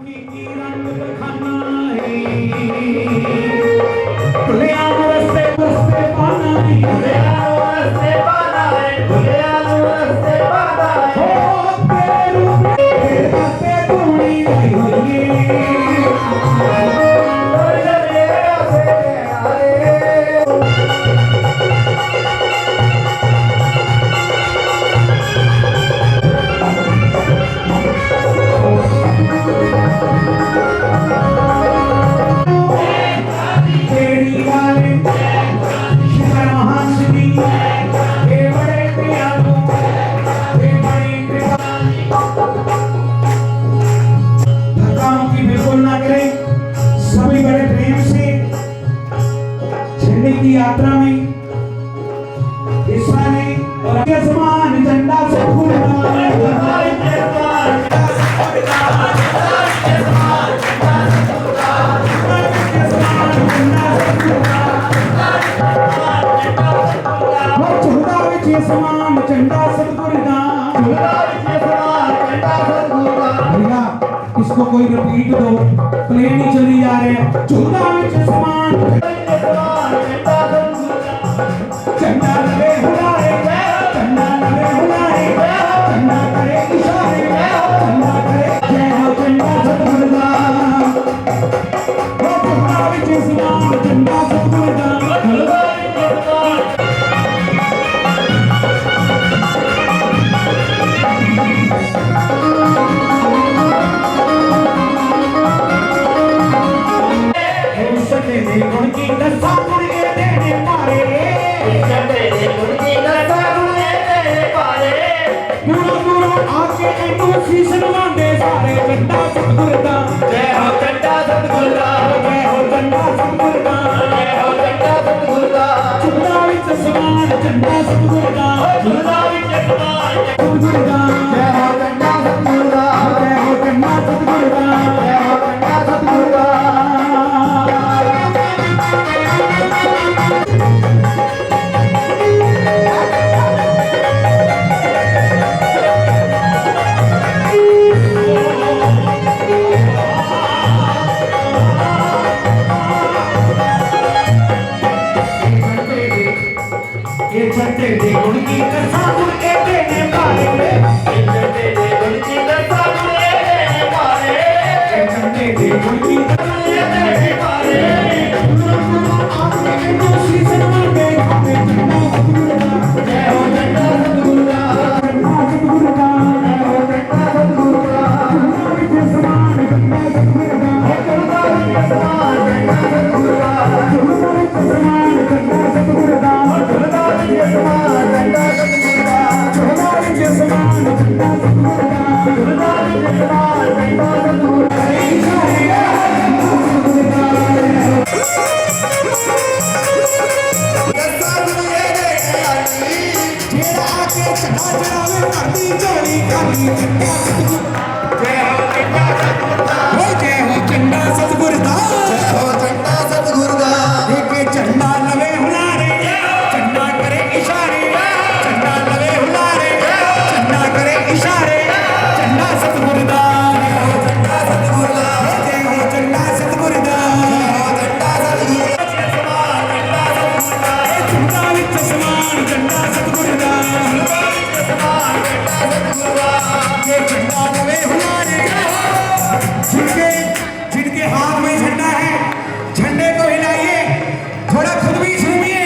की रंग दिखाना है भुलियानु रस्ते रस्ते पाना है भुलियानु रस्ते पाना है भुलियानु रस्ते पाना है हो तेरू तेरा ते धूनी आई हुई की यात्रा में हिस्सा लें और आसमान झंडा से समान झंडा सतगुरु भैया इसको कोई रिपीट दो प्लेन ही चली जा रहे हैं झूला विच समान झंडा लगे हुलारे झंडा लगे हुलारे झंडा करे इशारे झंडा करे जय हो झंडा सतगुरु दा हो झूला विच समान झंडा सतगुरु दा जिनके हाथ में झंडा है झंडे को हिलाइए थोड़ा खुद भी झूमिए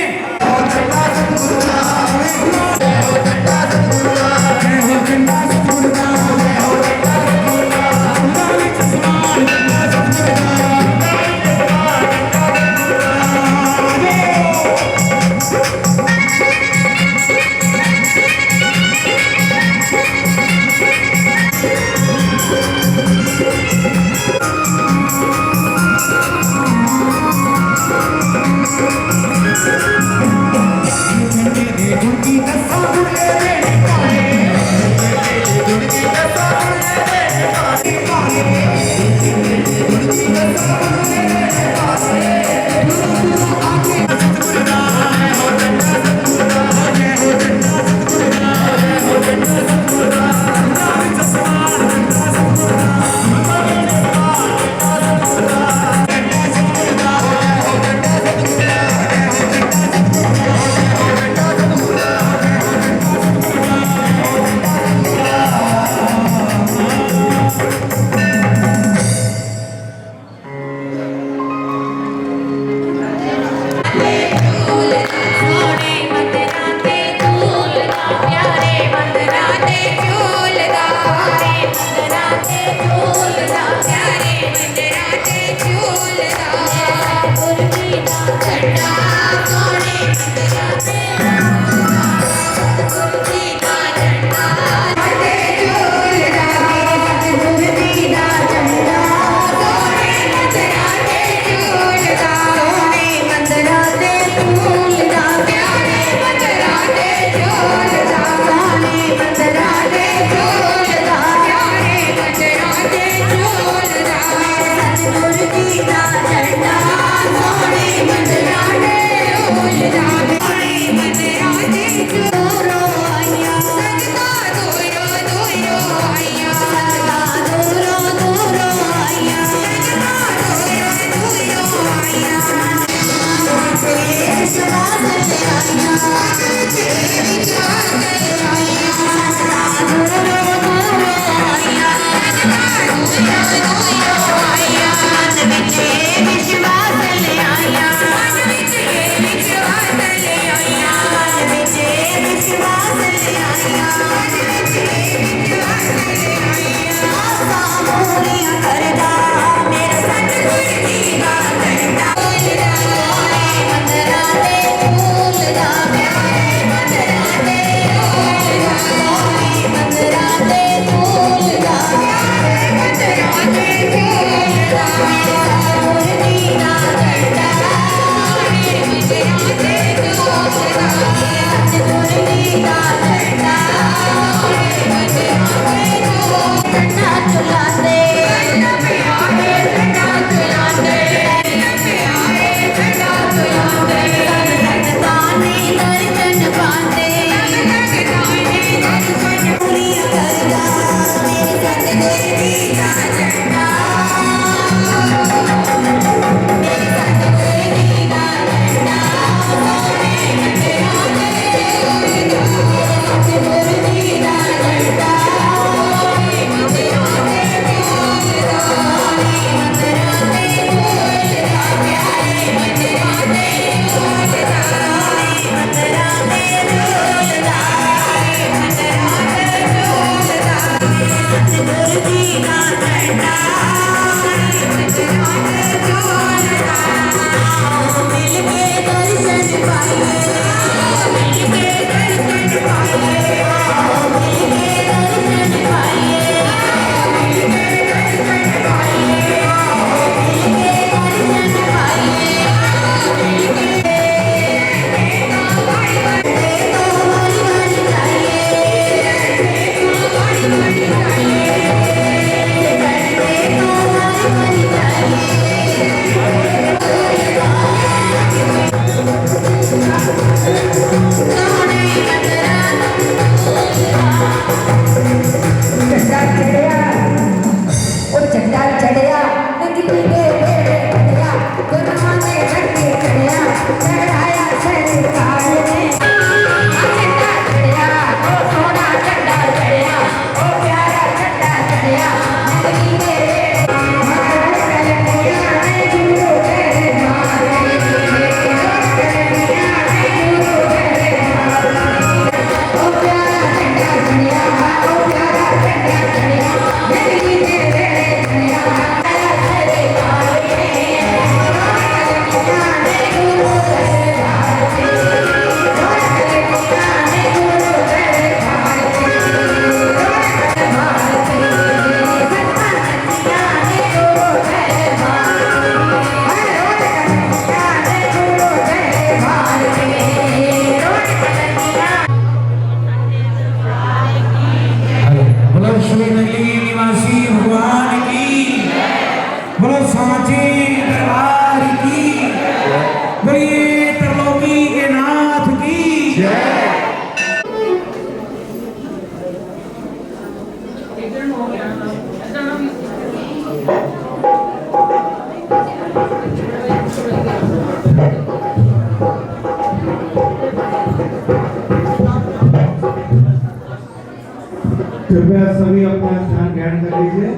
कृपया सभी अपना स्थान ग्रहण कर लीजिए।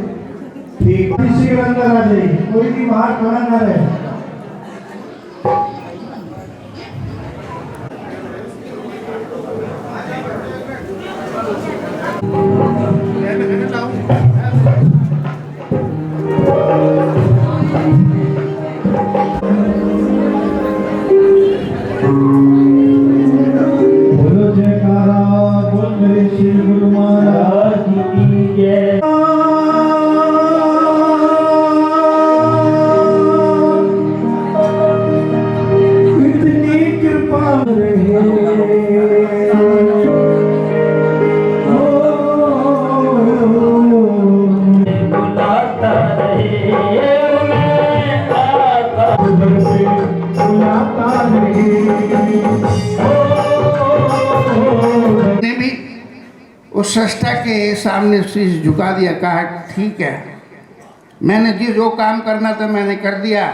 ठीक, किसी के अंदर आ जाइए, कोई भी बाहर खड़ा ना रहे। ने भी उस सृष्टा के सामने शीश झुका दिया, कहा ठीक है, मैंने जो काम करना था मैंने कर दिया,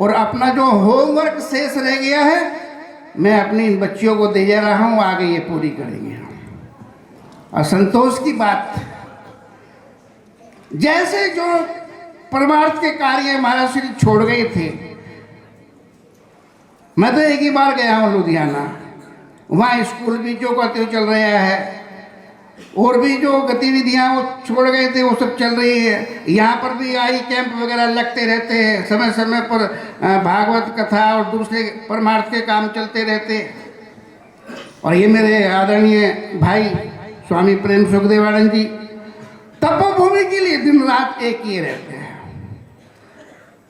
और अपना जो होमवर्क शेष रह गया है मैं अपनी इन बच्चियों को दे जा रहा हूँ, आगे ये पूरी करेंगे। और संतोष की बात, जैसे जो परमार्थ के कार्य महाराज श्री छोड़ गए थे, मैं तो एक ही बार गया हूँ लुधियाना, वहाँ स्कूल भी जो कहते चल रहा है, और भी जो गतिविधियाँ वो छोड़ गए थे वो सब चल रही है। यहाँ पर भी आई कैंप वगैरह लगते रहते हैं, समय समय पर भागवत कथा और दूसरे परमार्थ के काम चलते रहते। और ये मेरे आदरणीय भाई स्वामी प्रेम सुखदेवानंद जी तपोभूमि के लिए दिन रात एक किए रहते हैं।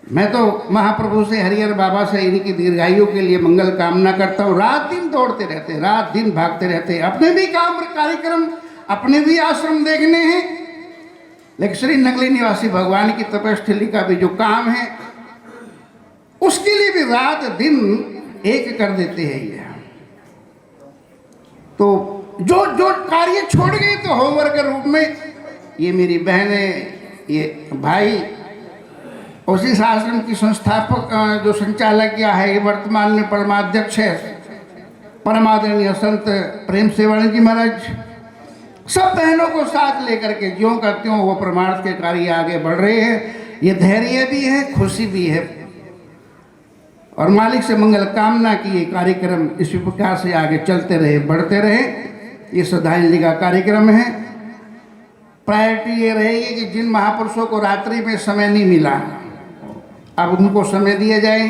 मैं तो महाप्रभु से, हरिहर बाबा से इनकी दीर्घायु के लिए मंगल कामना करता हूँ। रात दिन दौड़ते रहते, रात दिन भागते रहते, अपने भी काम कार्यक्रम, अपने भी आश्रम देखने हैं, लेकिन श्री नगली निवासी भगवान की तपस्थली का भी जो काम है उसके लिए भी रात दिन एक कर देते हैं ये। तो जो जो कार्य छोड़ गए तो होमवर्क के रूप में, ये मेरी बहनें, ये भाई, उसी आश्रम की संस्थापक जो संचालक है, वर्तमान में परमाध्यक्ष है परमादरणीय संत प्रेम सेवानंद जी महाराज, सब बहनों को साथ लेकर के ज्यों का त्यों वो परमार्थ के कार्य आगे बढ़ रहे हैं। ये धैर्य भी है, खुशी भी है, और मालिक से मंगल कामना की ये कार्यक्रम इसी प्रकार से आगे चलते रहे, बढ़ते रहे। ये श्रद्धांजलि का कार्यक्रम है। प्रायोरिटी ये रहेगी कि जिन महापुरुषों को रात्रि में समय नहीं मिला, अब उनको समय दिया जाए।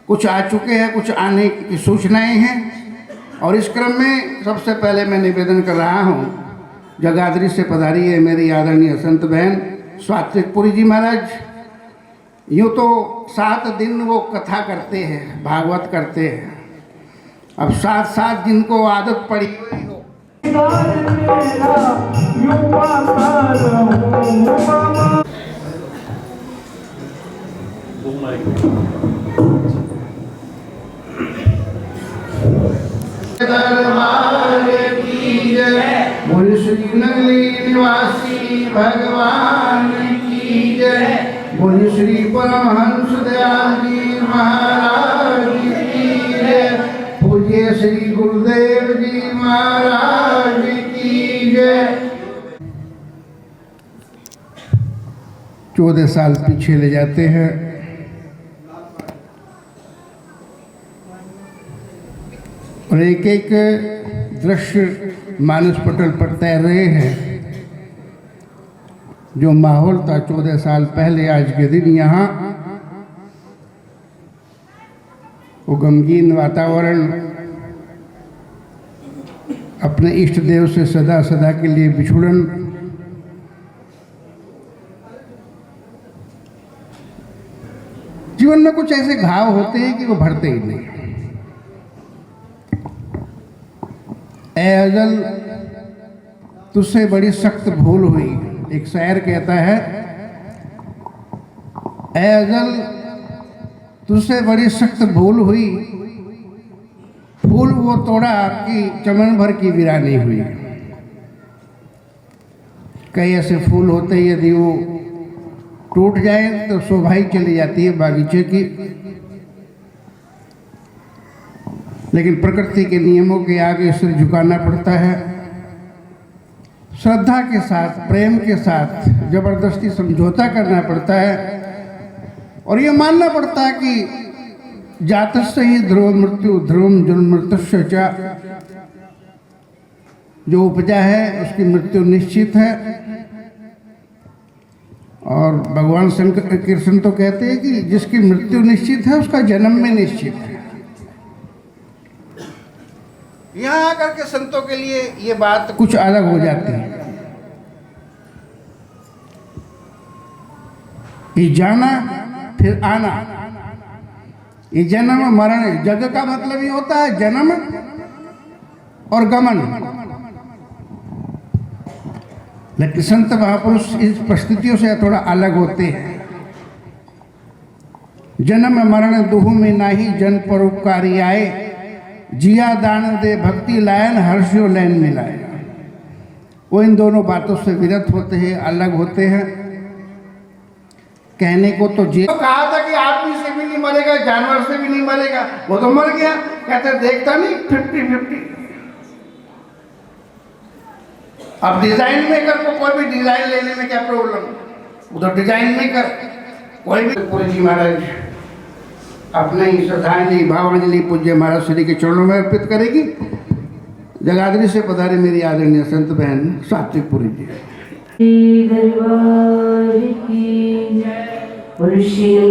कुछ आ चुके हैं, कुछ आने की सूचनाएं हैं, और इस क्रम में सबसे पहले मैं निवेदन कर रहा हूँ, जगाधरी से पधारी है मेरी आदरणीय संत बहन स्वात्विकपुरी जी महाराज। यूँ तो 7 दिन वो कथा करते हैं, भागवत करते हैं, अब 7 जिनको आदत पड़ी दरबार की जय, बोल श्री नगली निवासी भगवान की जय, बोल श्री परमहंस दयाल जी महाराज की जय, पूज्य श्री गुरुदेव जी महाराज की जय। 14 साल पीछे ले जाते हैं। और एक एक दृश्य मानस पटल पर तैर रहे हैं। जो माहौल था 14 साल पहले, आज के दिन यहाँ वो गमगीन वातावरण, अपने इष्ट देव से सदा सदा के लिए बिछुड़न, जीवन में कुछ ऐसे घाव होते हैं कि वो भरते ही नहीं। ए अजल तुझसे बड़ी सख्त भूल हुई, एक शायर कहता है, ए अजल तुझसे बड़ी सख्त भूल हुई, फूल वो तोड़ा कि चमन भर की वीरानी हुई। कई ऐसे फूल होते हैं, यदि वो टूट जाए तो शोभा ही चली जाती है बागीचे की, लेकिन प्रकृति के नियमों के आगे सिर झुकाना पड़ता है। श्रद्धा के साथ, प्रेम के साथ जबरदस्ती समझौता करना पड़ता है, और ये मानना पड़ता है कि जातस्य ही ध्रुव मृत्यु ध्रुवम जन्मृत्युश्च च, जो उपजा है उसकी मृत्यु निश्चित है। और भगवान शंकर कृष्ण तो कहते हैं कि जिसकी मृत्यु निश्चित है उसका जन्म में निश्चित है। यहाँ आकर के संतों के लिए ये बात कुछ अलग हो जाती है। ये जाना फिर आना, ये जन्म मरण, जग का मतलब ये होता है जन्म और गमन। लेकिन संत महापुरुष इस परिस्थितियों से थोड़ा अलग होते हैं। जन्म मरण दुहु में नाही, जन परोपकारी आए, जिया दान दे भक्ति लायन, हर्षो लैन मिलाए। वो इन दोनों बातों से विरत होते हैं, अलग होते हैं। कहने को तो तो कहा था कि आदमी से भी नहीं मरेगा, जानवर से भी नहीं मरेगा, वो तो मर गया। कहते देखता नहीं 50-50। अब डिजाइन मेकर को कोई भी डिजाइन लेने में क्या प्रॉब्लम, उधर डिजाइन मेकर कोई भी। पूरी जी महाराज अपने ही श्रद्धांजलि भावांजलि पूज्य महाराज श्री के चरणों में अर्पित करेगी। जगाधरी से पधारे मेरी आदरणीय संत बहन सात्विकपुरी जी। दरबार की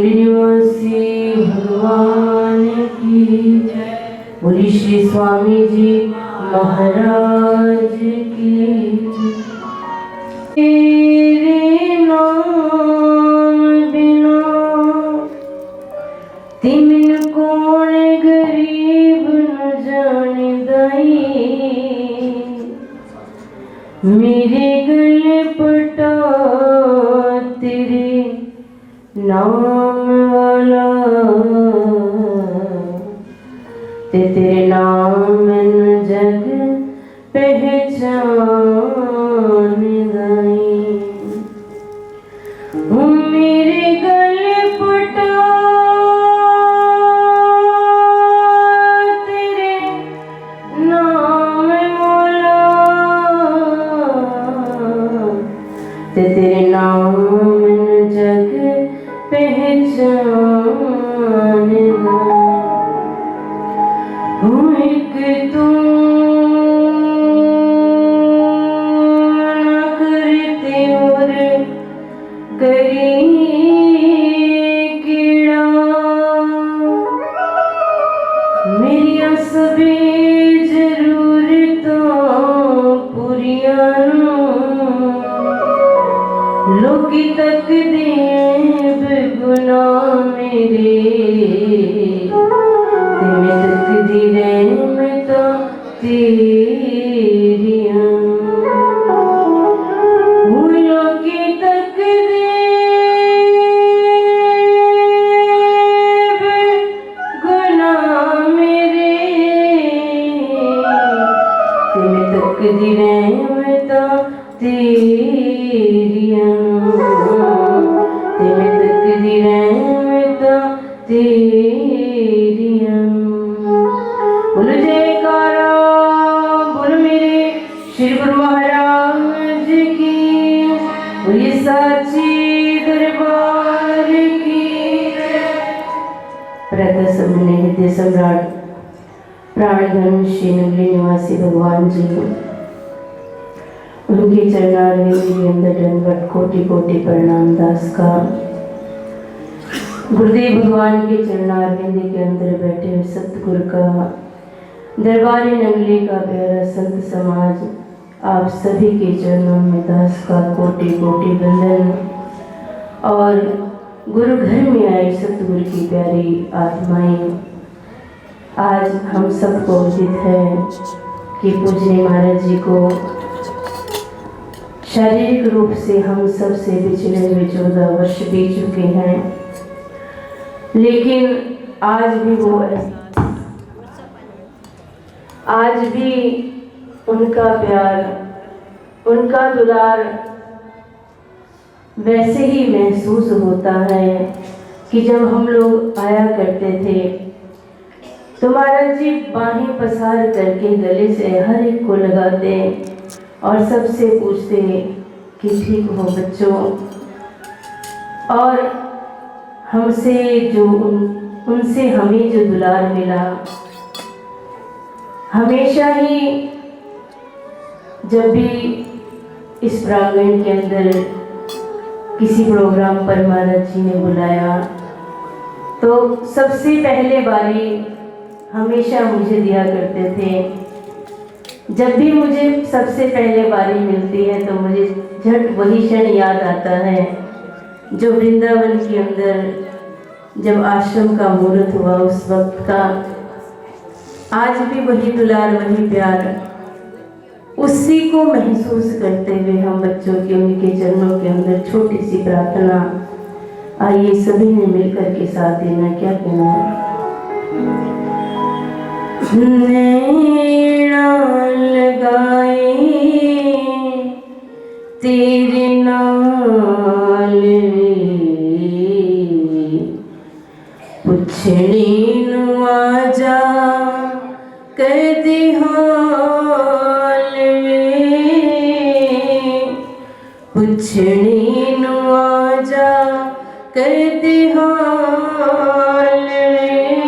निवासी भगवान की, बोली श्री स्वामी जी महाराज की। तेरे नाम बिना तिमिन कौन गरीब न जाने दाई, मेरे गले पटा तेरे नाम वाला, तेरे नाम जग पहचान गई। मेरे गले पटा तेरे नाम वाला, तेरे नाम जग पहचान गई। एक तू न करते और करी कीड़ा, मेरिया सभी जरूरतां पूरियां लोकी तक दे बेगुनाह मेरे, तेरे तक दी रहमतां तेरियां। लोकी तक दे बेगुनाह मेरे, तेरे तक दी रहमतां तेरियां, तेरे तक दी रहमतां तेरियां। बोलो जयकारा, बोलो मेरे श्री गुरु महाराज की, बोलिए साची दरबार की। प्रातः समय नित्य सम्राट प्राणधन श्री नगरी निवासी भगवान जी, उनके चरणारविंद के अंदर दंडवत कोटि कोटि प्रणाम दास का। गुरुदेव भगवान के चरणारविंद के अंदर बैठे हुए सतगुरु का, दरबारी नंगली का प्यारा संत समाज, आप सभी के चरणों में दास का कोटि कोटि वंदन। और गुरु घर में आई सतगुरु की प्यारी आत्माएं, आज हम सबको उचित है कि पूजनीय महाराज जी को शारीरिक रूप से हम सब से बिछड़े हुए 14 वर्ष बीत चुके हैं, लेकिन आज भी वो आज भी उनका प्यार, उनका दुलार वैसे ही महसूस होता है कि जब हम लोग आया करते थे तो महाराज जी बाहें पसार करके गले से हर एक को लगाते और सबसे पूछते कि ठीक हो बच्चों। और हमसे जो उनसे हमें जो दुलार मिला, हमेशा ही जब भी इस प्रांगण के अंदर किसी प्रोग्राम पर महाराज जी ने बुलाया तो सबसे पहले बारी हमेशा मुझे दिया करते थे। जब भी मुझे सबसे पहले बारी मिलती है तो मुझे झट वही क्षण याद आता है जो वृंदावन के अंदर जब आश्रम का मुहूर्त हुआ उस वक्त का। आज भी वही दुलार, वही प्यार उसी को महसूस करते हुए हम बच्चों के उनके चरणों के अंदर छोटी सी प्रार्थना, आइए सभी ने मिलकर के साथ देना। क्या कहना है? नैना लगाए तेरे नाल पुछड़ी नु आजा कर दे हाल में, पुछड़ी नु आजा कर दे हाल में,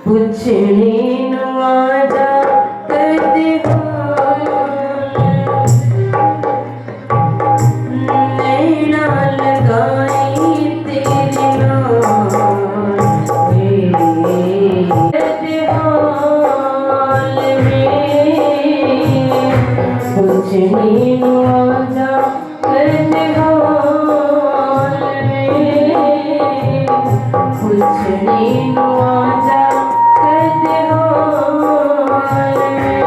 पुछड़ी नु आजा कर दे हाल। नैना लगाई तेरे नाल हाल में, पुछड़ी नु आजा कर दे हाल में, पुछड़ी नु आजा कर दे हाल में।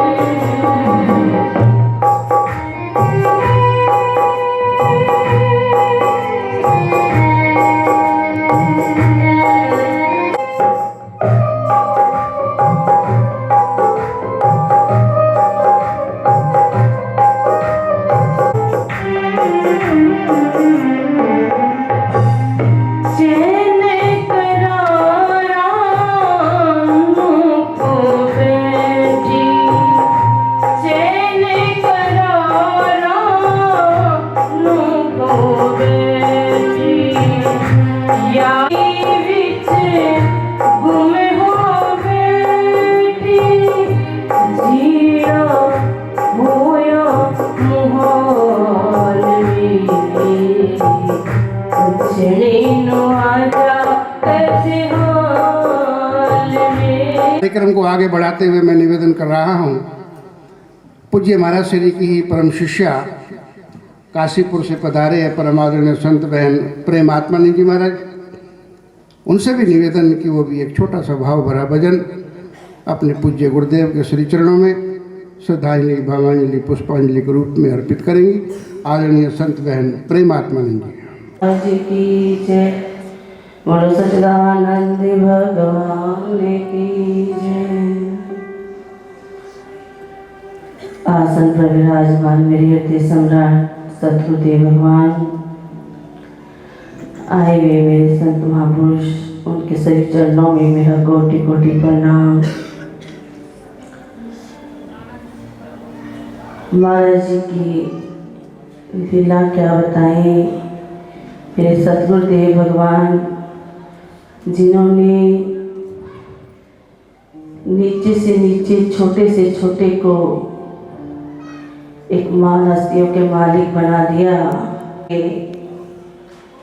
चैन करारा मुझको बैठी, चैन करारा मुझको बैठी, यारी विच गुम हो बैठी, जिया होया मुहाल में, पुछड़ी नु आजा कैसे हाल में। कार्यक्रम को आगे बढ़ाते हुए मैं निवेदन कर रहा हूँ, पूज्य महाराज श्री की ही परम शिष्या काशीपुर से पधारे हैं परम आदरणीय संत बहन प्रेम आत्मानंद जी महाराज, उनसे भी निवेदन कि वो भी एक छोटा सा भाव भरा भजन अपने पूज्य गुरुदेव के श्री चरणों में श्रद्धांजलि भावांजलि पुष्पांजलि के रूप में अर्पित करेंगी। आदरणीय संत बहन प्रेम आत्मानंद जी। आज की जय, बोलो सच्चिदानंद भगवान की जय। आसन पर विराजमान मेरे हृदय सम्राट सतगुरुदेव भगवान, आए हुए मेरे संत महापुरुष, उनके सभी चरणों में मेरा कोटि कोटि प्रणाम। महाराज जी की लीला क्या बताएं, मेरे सतगुरुदेव भगवान जिन्होंने नीचे से नीचे छोटे से छोटे को एक महान हस्तियों के मालिक बना दिया,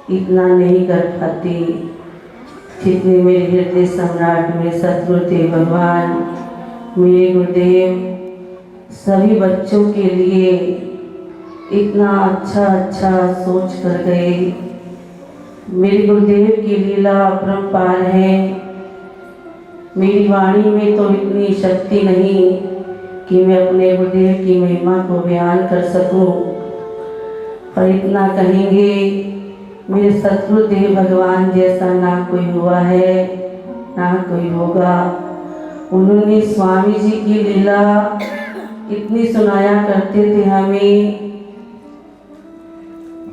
इतना नहीं कर पाती जितने मेरे हृदय सम्राट मेरे सतगुरुदेव भगवान, मेरे गुरुदेव सभी बच्चों के लिए इतना अच्छा अच्छा सोच कर गए। मेरे गुरुदेव की लीला अपरंपार है। मेरी वाणी में तो इतनी शक्ति नहीं कि मैं अपने गुरुदेव की महिमा को बयान कर सकूं, पर इतना कहेंगे मेरे सतगुरुदेव भगवान जैसा ना कोई हुआ है ना कोई होगा। उन्होंने स्वामी जी की लीला इतनी सुनाया करते थे हमें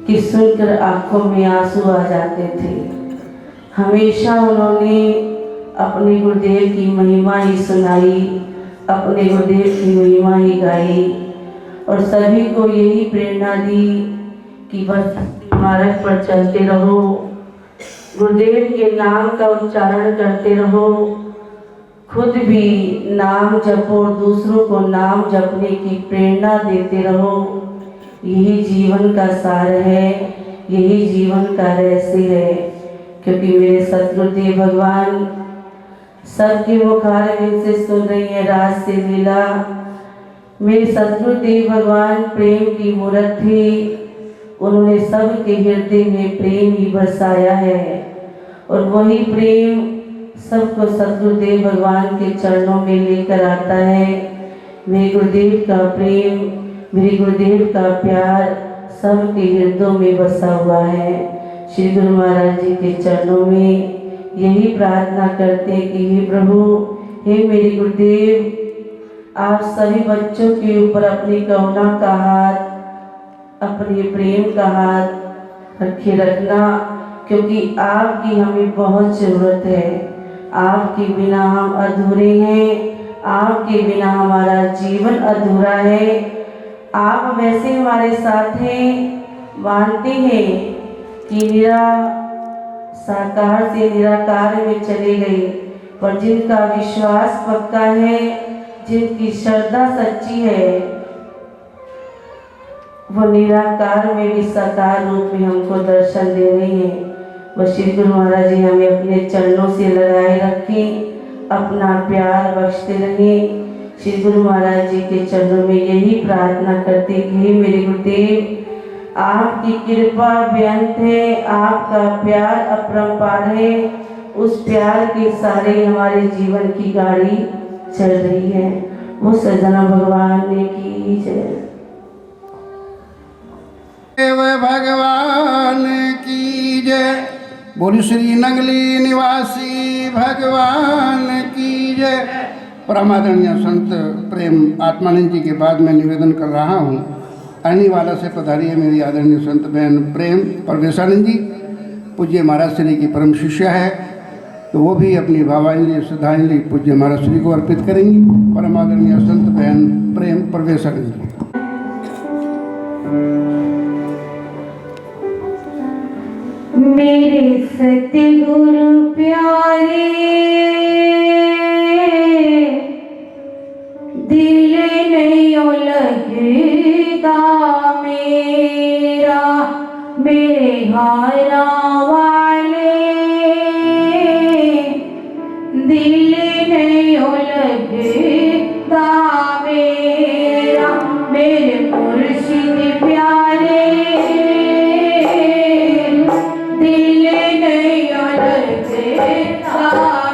कि सुनकर आंखों में आंसू आ जाते थे। हमेशा उन्होंने अपने गुरुदेव की महिमा ही सुनाई, अपने गुरुदेव की महिमा ही गाई और सभी को यही प्रेरणा दी कि बस मार्ग पर चलते रहो, गुरुदेव के नाम का उच्चारण करते रहो, खुद भी नाम जपो, दूसरों को नाम जपने की प्रेरणा देते रहो। यही जीवन का सार है, यही जीवन का रहस्य है। क्योंकि मेरे सतगुरुदेव भगवान सबके मुखारविंद से सुन रही है राज से लीला। मेरे सतगुरुदेव भगवान प्रेम की मूर्त थी, उन्होंने सबके हृदय में प्रेम ही बरसाया है और वही प्रेम सबको सतगुरुदेव भगवान के चरणों में लेकर आता है। मेरे गुरुदेव का प्रेम, मेरे गुरुदेव का प्यार सबके हृदयों में बसा हुआ है। श्री गुरु महाराज जी के चरणों में यही प्रार्थना करते हैं कि हे प्रभु, हे मेरे गुरुदेव, आप सभी बच्चों के ऊपर अपनी करुणा का हाथ, अपने प्रेम का हाथ रखे रखना, क्योंकि आपकी हमें बहुत ज़रूरत है। आपके बिना हम अधूरे हैं, आपके बिना हमारा जीवन अधूरा है। आप वैसे हमारे साथ हैं, मानते हैं कि निरा साकार से निराकार में चले गए, पर जिनका विश्वास पक्का है, जिनकी श्रद्धा सच्ची है, वो निराकार में भी साकार रूप में हमको दर्शन दे रहे हैं। वह श्री गुरु महाराज जी हमें अपने चरणों से लगाए रखें, अपना प्यार बख्शते रहें। श्री गुरु महाराज जी के चरणों में यही प्रार्थना करते कि हे मेरे गुरुदेव, आपकी कृपा बेअंत है, आपका प्यार अपरंपार है। उस प्यार के सहारे हमारे जीवन की गाड़ी चल रही है। वो सजना भगवान ने की जय। देव भगवान की जय। बोली श्री नगली निवासी भगवान की जय। परमादरणीय संत प्रेम आत्मानंद जी के बाद मैं निवेदन कर रहा हूँ, अरनीवाला से पधारी है मेरी आदरणीय संत बहन प्रेम परवेशानंद जी, पूज्य महाराज श्री की परम शिष्या है, तो वो भी अपनी भावांजलि श्रद्धांजलि पूज्य महाराज श्री को अर्पित करेंगी। परमादरणीय संत बहन प्रेम परवेशानंद जी। मेरे सतगुरु प्यारे, दिल नहीं लगता मेरा, मेरे हारा वाले, दिल नहीं लगता मेरा, मेरे मुर्शिद प्यारे, दिल नहीं लगता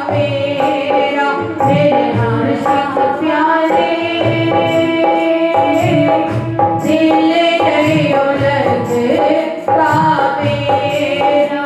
मेरा, मेरे मुर्शिद प्यारे, दिल नहीं लगता मेरा।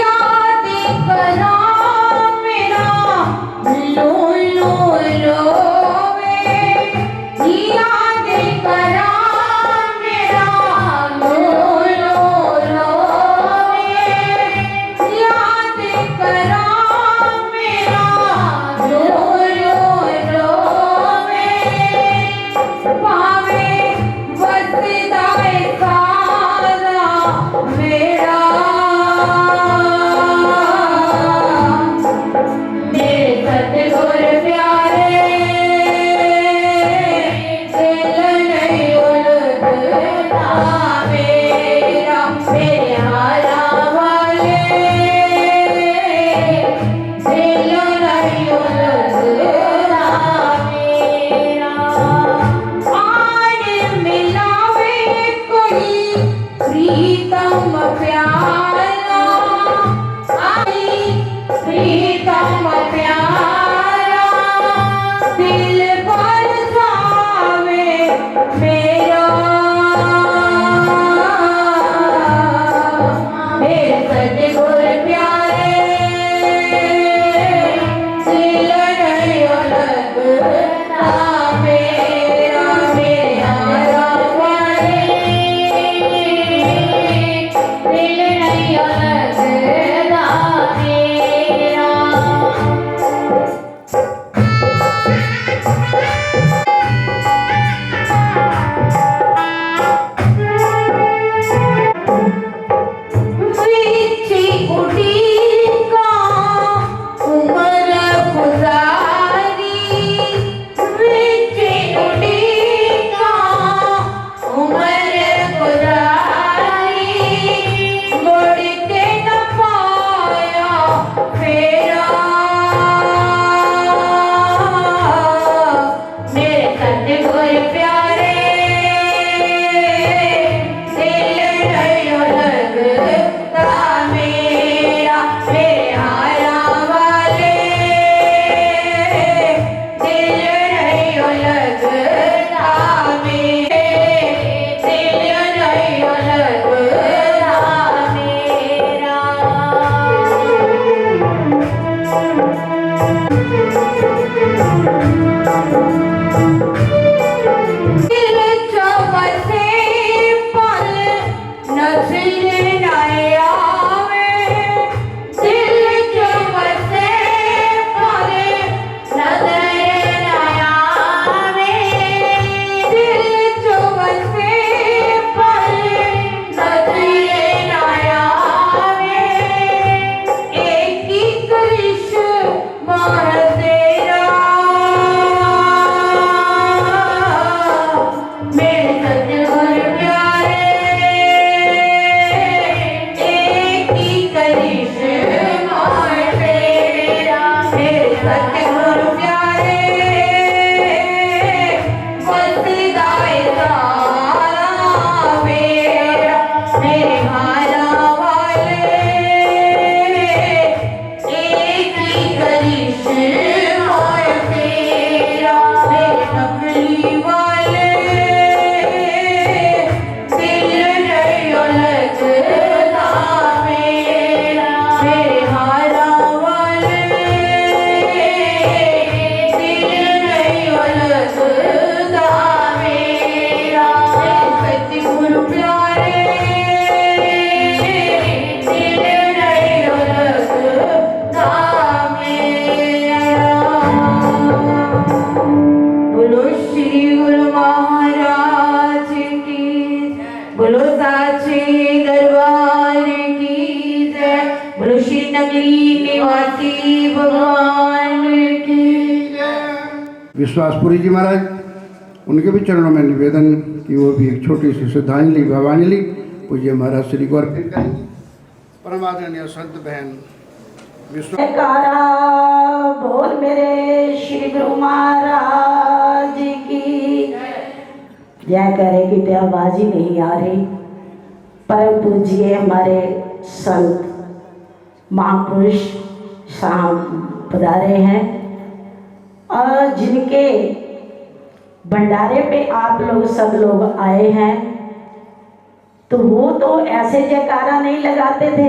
याद करा मेरा लो लो रोवे, याद करा मेरा लो लो रोवे, याद करा मेरा लो लो रोवे, पावे वसदाए सारा मेरा, मेरे सतगुर प्यारे दिल नहीं उलझना मेरा, मेरे हारा वाले दिल नहीं उलझना मेरा। आन मिलावे कोई प्रीतम प्यारा, आई प्रीतम प्यारा, दिल पर जावे मेरा, मेरे सतगुर प्यारे दिल नहीं उलझना मेरा, मेरे हारा वाले दिल नहीं उलझना मेरा। वीची उड़ी का उमर गुजारी, वीची उड़ी का उमर गुजारी, मुड़ के न पाया फेरा, मेरे सतगुर प्यारे दिल नहीं उलझता मेरा, मेरे हारा वाले दिल नहीं उलझता मेरे, दिल नहीं उलझता मेरा। दिल चमसे पल नजर न आवे, दिल चमसे पल नजर न आवे, दिल चमसे पल नजर न आवे, एक ही करिश्मा तेरा, मेरे सतगुर प्यारे एक ही करिश्मा तेरा, मेरे सतगुर प्यारे वसदाए सारा मेरा, मेरे हारा वाले एक ही करिश्मा तेरा, मेरे नकली वाले दिल नहीं उलझता मेरा, मेरे हारा वाले दिल नहीं उलझता मेरा, मेरे सतगुर प्यारे दिल नहीं उलझता मेरा। बोलो श्री गुरु महाराज की, बोलो साचे दरबार की जय, बोलो श्री नगरी निवासी भगवान की जय। विश्वासपुरी जी महाराज, उनके भी चरणों में निवेदन कि वो भी एक छोटी सी श्रद्धांजलि भावांजलि पूज्य महाराज श्री को अर्पित करेंगे। परम आदरणीय संत बहन विश्व जयकारा बोल मेरे श्री गुरु महाराज की जय करे कि तो आवाज ही नहीं आ रही। परम पूज्य हमारे संत महापुरुष साहब पधारे हैं और जिनके भंडारे पे आप लोग सब लोग आए हैं, तो वो तो ऐसे जयकारा नहीं लगाते थे,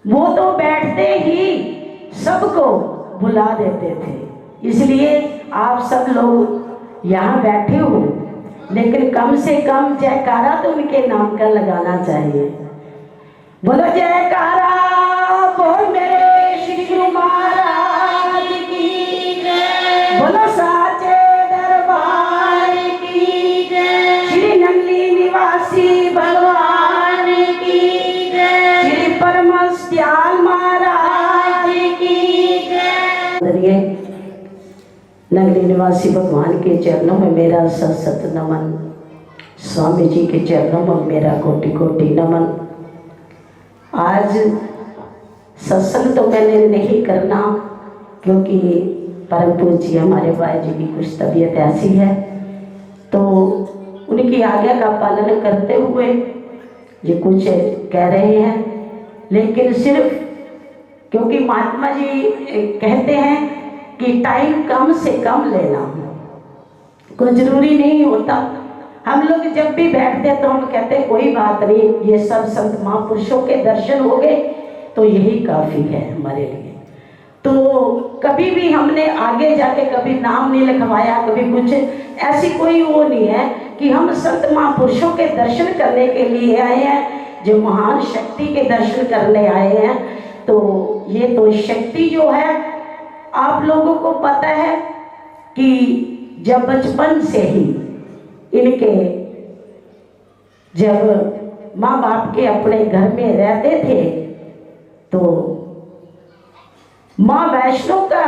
वो तो बैठते ही सबको बुला देते थे। इसलिए आप सब लोग यहाँ बैठे हो, लेकिन कम से कम जयकारा तो उनके नाम का लगाना चाहिए। बोलो जयकारा, बोल मेरे श्री गुरु महाराज की जय, बोलो साचे दरबार की जय, श्री नंगली निवासी भगवान की जय, श्री परमस्याल महाराज की जय। नगरी निवासी भगवान के चरणों में मेरा सत नमन, स्वामी जी के चरणों में मेरा कोटि कोटि नमन। आज सत्संग तो मैंने नहीं करना, क्योंकि परम पूज्य हमारे भाई जी की कुछ तबीयत ऐसी है, तो उनकी आज्ञा का पालन करते हुए ये कुछ कह रहे हैं। लेकिन सिर्फ क्योंकि महात्मा जी कहते हैं कि टाइम कम से कम लेना, कोई जरूरी नहीं होता। हम लोग जब भी बैठते तो हम कहते कोई बात नहीं, ये सब संत महापुरुषों के दर्शन हो गए तो यही काफ़ी है हमारे लिए। तो कभी भी हमने आगे जाके कभी नाम नहीं लिखवाया, कभी कुछ ऐसी कोई वो नहीं है कि हम संत महापुरुषों के दर्शन करने के लिए आए हैं, जो महान शक्ति के दर्शन करने आए हैं। तो ये तो शक्ति जो है आप लोगों को पता है कि जब बचपन से ही इनके, जब माँ बाप के अपने घर में रहते थे तो माँ वैष्णो का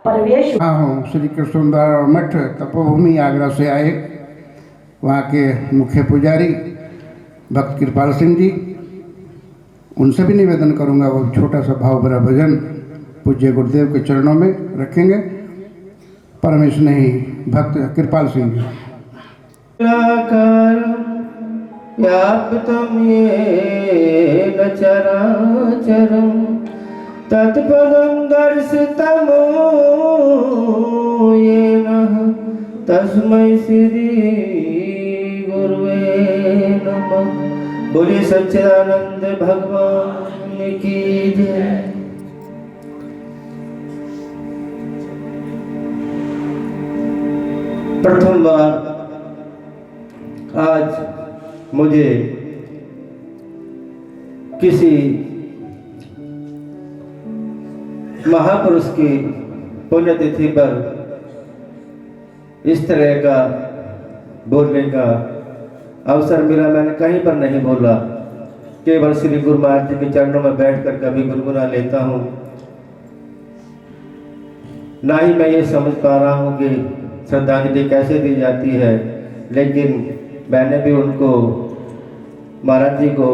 प्रवेश। हाँ हूँ श्री कृष्णदार मठ तपोभूमि आगरा से आए, वहाँ के मुख्य पुजारी भक्त कृपाल सिंह जी, उनसे भी निवेदन करूँगा वो छोटा सा भाव भरा भजन पूज्य गुरुदेव के चरणों में रखेंगे। परमेश नहीं भक्त कृपाल सिंह जी। व्याप्तं येन चराचरं तत्पदं दर्शितमो येन तस्मै श्री गुरुवे नमः। बोलिए सच्चिदानंद भगवान की जय। प्रथम बार आज मुझे किसी महापुरुष की पुण्यतिथि पर इस तरह का बोलने का अवसर मिला। मैंने कहीं पर नहीं बोला, केवल श्री गुरु महाराज जी के चरणों में बैठकर कभी गुनगुना लेता हूँ। ना ही मैं ये समझ पा रहा हूँ कि श्रद्धांजलि कैसे दी जाती है, लेकिन मैंने भी उनको, महाराज जी को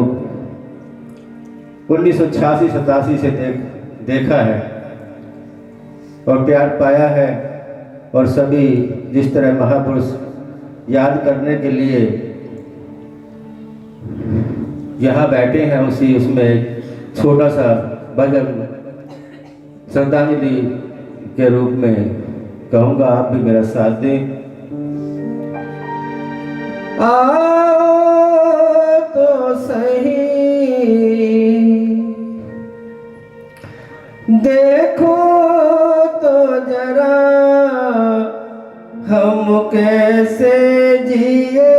1986-87 से देखा है और प्यार पाया है। और सभी जिस तरह महापुरुष याद करने के लिए यहाँ बैठे हैं, उसमें एक छोटा सा भजन श्रद्धांजलि के रूप में कहूँगा, आप भी मेरा साथ दें। आओ तो सही देखो तो जरा हम कैसे जिए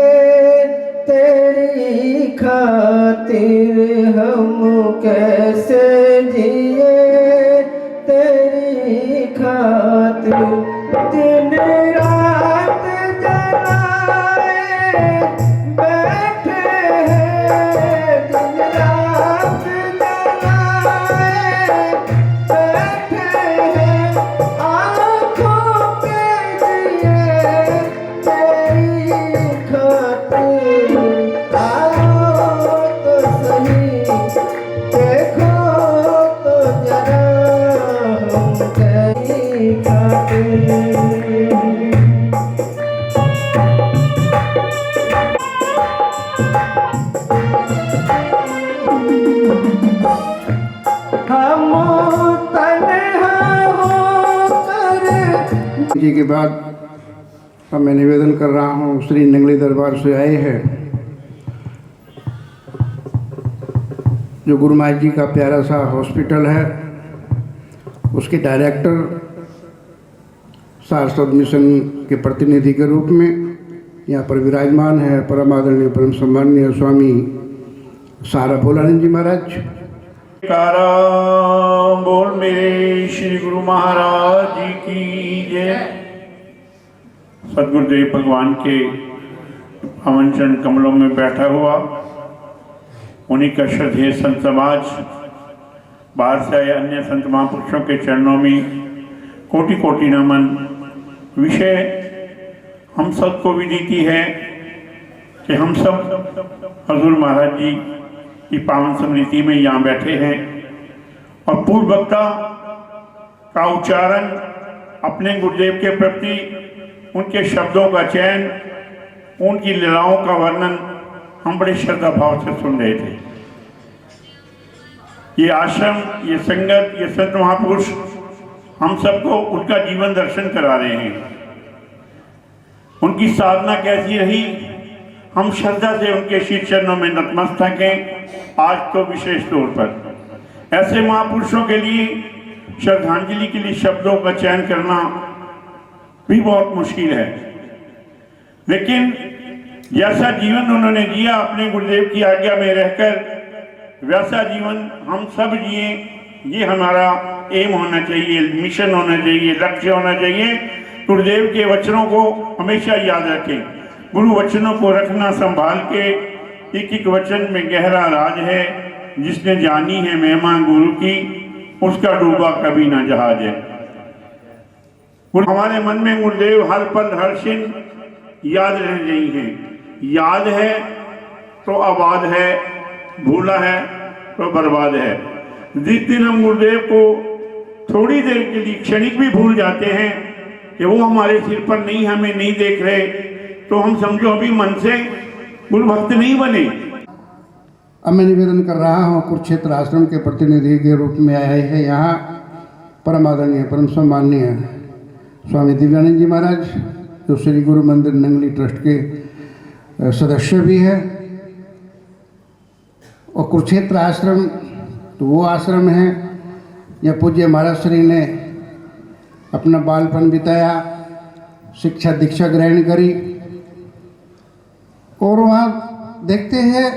तेरी खातिर, हम कैसे जिए तेरी खातिर। दिन रात जलाए बैठे हैं, दिन रात जलाए बैठे हैं, आँखों के दिए तेरी खातिर। आओ तो सही देखो तो जरा हम तेरी खातिर। जी के बाद अब मैं निवेदन कर रहा हूँ श्री नंगली दरबार से आए हैं जो गुरु महाराज जी का प्यारा सा हॉस्पिटल है, उसके डायरेक्टर सारस्वत मिशन के प्रतिनिधि के रूप में यहाँ पर विराजमान है परम आदरणीय परम सम्माननीय स्वामी सारा भोलानंद जी महाराज। कारा बोल मेरे श्री गुरु महाराज जी की जय। सदगुरुदेव भगवान के पावन चरण कमलों में बैठा हुआ उन्हीं का श्रद्धेय संत समाज, बाहर से आए अन्य संत महापुरुषों के चरणों में कोटि कोटि नमन। विषय हम सबको विदित है कि हम सब हजूर महाराज जी की पावन स्मृति में यहाँ बैठे हैं और पूर्व वक्ता का उच्चारण, अपने गुरुदेव के प्रति उनके शब्दों का चयन, उनकी लीलाओं का वर्णन हम बड़े श्रद्धा भाव से सुन रहे थे। ये आश्रम, ये संगत, ये संत महापुरुष हम सबको उनका जीवन दर्शन करा रहे हैं। उनकी साधना कैसी रही, हम श्रद्धा से उनके श्री चरणों में नतमस्तक हैं। आज तो विशेष तौर पर ऐसे महापुरुषों के लिए श्रद्धांजलि के लिए शब्दों का चयन करना भी बहुत मुश्किल है, लेकिन जैसा जीवन उन्होंने जिया अपने गुरुदेव की आज्ञा में रहकर, वैसा जीवन हम सब जिए। ये हमारा एम होना चाहिए, मिशन होना चाहिए, लक्ष्य होना चाहिए। गुरुदेव के वचनों को हमेशा याद रखें। गुरु वचनों को रखना संभाल के, एक एक वचन में गहरा राज है। जिसने जानी है महिमा गुरु की, उसका डूबा कभी ना जहाज है। हमारे मन में गुरुदेव हर पल हर क्षण याद रह रही हैं। याद है तो आबाद है, भूला है तो बर्बाद है। जिस दिन हम गुरुदेव को थोड़ी देर के लिए क्षणिक भी भूल जाते हैं कि वो हमारे सिर पर नहीं, हमें नहीं देख रहे, तो हम समझो अभी मन से गुरु भक्त नहीं बने। अब मैं निवेदन कर रहा हूँ कुरुक्षेत्र आश्रम के प्रतिनिधि के रूप में आए हैं यहाँ परम आदरणीय परम सम्माननीय स्वामी दिव्यानंद जी महाराज, जो श्री गुरु मंदिर नंगली ट्रस्ट के सदस्य भी है। और कुरुक्षेत्र आश्रम तो वो आश्रम है जहाँ पूज्य महाराज श्री ने अपना बालपन बिताया, शिक्षा दीक्षा ग्रहण करी। और वहाँ देखते हैं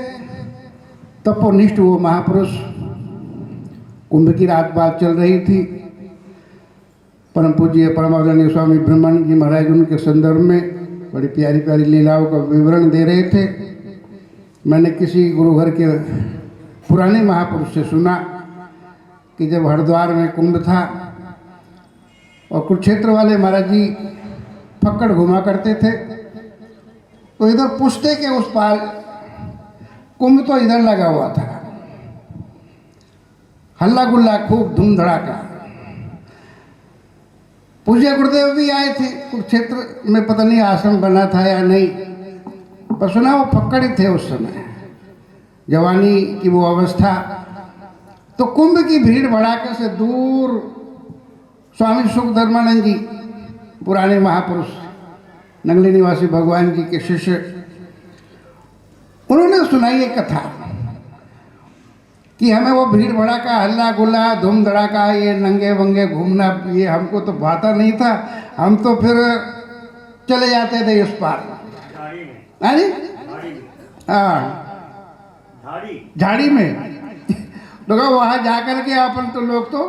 तपोनिष्ठ वो महापुरुष, कुंभ की रात बात चल रही थी, परम पूज्य परम आदरणीय स्वामी ब्रह्मानंद जी महाराज उनके संदर्भ में बड़ी प्यारी प्यारी लीलाओं का विवरण दे रहे थे। मैंने किसी गुरु घर के पुराने महापुरुष से सुना कि जब हरिद्वार में कुंभ था और कुरुक्षेत्र वाले महाराज जी फक्कड़ घुमा करते थे, तो इधर पुश्ते के उस पार कुंभ तो इधर लगा हुआ था, हल्ला गुल्ला खूब धूम धड़ाका। पूज्य गुरुदेव भी आए थे कुरुक्षेत्र में, पता नहीं आश्रम बना था या नहीं, पर सुना वो फक्कड़ ही थे उस समय, जवानी की वो अवस्था। तो कुंभ की भीड़ भड़ाके से दूर स्वामी सुख धर्मानंद जी, पुराने महापुरुष, नंगली निवासी भगवान जी के शिष्य, उन्होंने सुनाई एक कथा कि हमें वो भीड़ भड़ाका, हल्ला गुल्ला, धूम धड़ाका, ये नंगे वंगे घूमना, ये हमको तो भाता नहीं था। हम तो फिर चले जाते थे इस पार, हाँ झाड़ी में। तो वहाँ जाकर के अपन तो लोग तो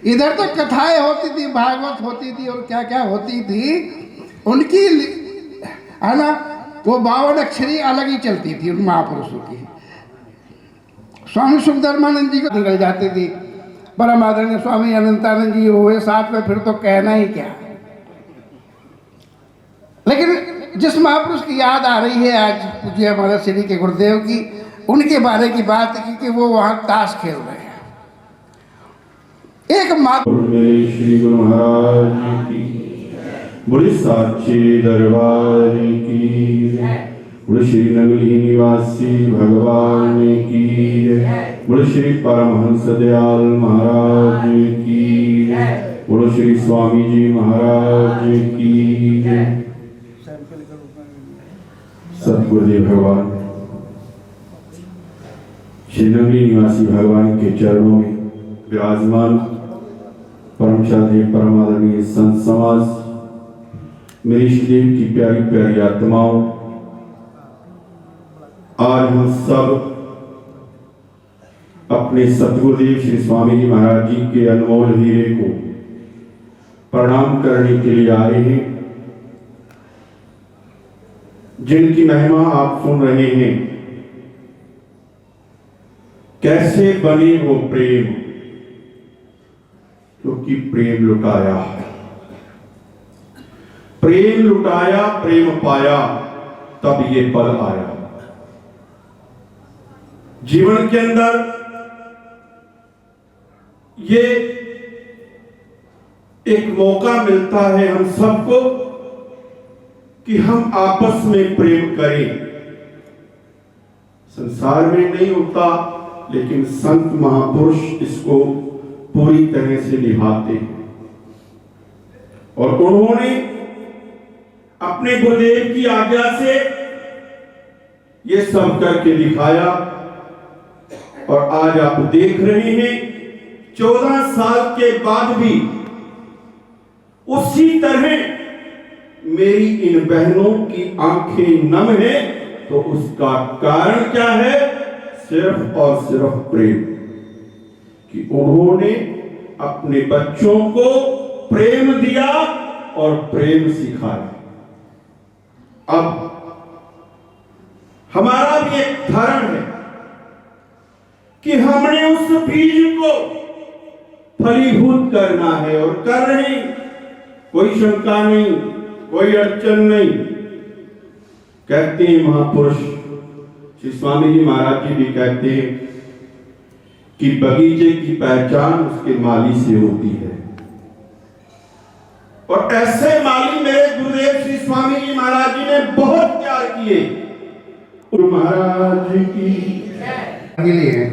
इधर तो कथाएं होती थी, भागवत होती थी और क्या क्या होती थी उनकी, है ना, वो 52 अक्षरी अलग ही चलती थी उन महापुरुषों की। स्वामी सुख धर्मानंद जी को निकल जाती थी, परम आदरणीय स्वामी अनंतानंद जी हुए साथ में, फिर तो कहना ही क्या। लेकिन जिस महापुरुष की याद आ रही है आज पूज्य हमारे श्री के गुरुदेव की, उनके बारे की बात है कि वो वहाँ ताश खेल रहे हैं। एक मात्र मेरे श्री गुरु महाराज की, बोले साचे दरबार की, बोले श्री नगली निवासी भगवान की, बोले श्री परमहंस दयाल महाराज की, बोलो श्री स्वामी जी महाराज की जय। सतगुरुदेव भगवान श्री नगरी निवासी भगवान के चरणों में विराजमान परम श्रद्धेय परम आदरणीय संत समाज, मेरी श्रीदेव की प्यारी प्यारी आत्माओं, आज हम सब अपने सतगुरुदेव श्री स्वामी जी महाराज जी के अनमोल हीरे को प्रणाम करने के लिए आए हैं, जिनकी महिमा आप सुन रहे हैं। कैसे बने वो प्रेम, क्योंकि प्रेम लुटाया, प्रेम लुटाया, प्रेम पाया, तब ये पल आया। जीवन के अंदर ये एक मौका मिलता है हम सबको कि हम आपस में प्रेम करें। संसार में नहीं होता, लेकिन संत महापुरुष इसको पूरी तरह से निभाते हैं। और उन्होंने अपने गुरुदेव की आज्ञा से ये सब करके दिखाया। और आज आप देख रहे हैं 14 साल के बाद भी उसी तरह मेरी इन बहनों की आंखें नम है। तो उसका कारण क्या है? सिर्फ और सिर्फ प्रेम, कि उन्होंने अपने बच्चों को प्रेम दिया और प्रेम सिखाया। अब हमारा भी एक धर्म है कि हमने उस बीज को फलीभूत करना है, और कर रहे हैं। कोई शंका नहीं, कोई अड़चन नहीं। कहते हैं महापुरुष श्री स्वामी जी महाराज जी भी कहते हैं कि बगीचे की पहचान उसके माली से होती है। और ऐसे माली मेरे गुरुदेव श्री स्वामी जी महाराज जी ने बहुत प्यार किए। गुरु महाराज की के लिए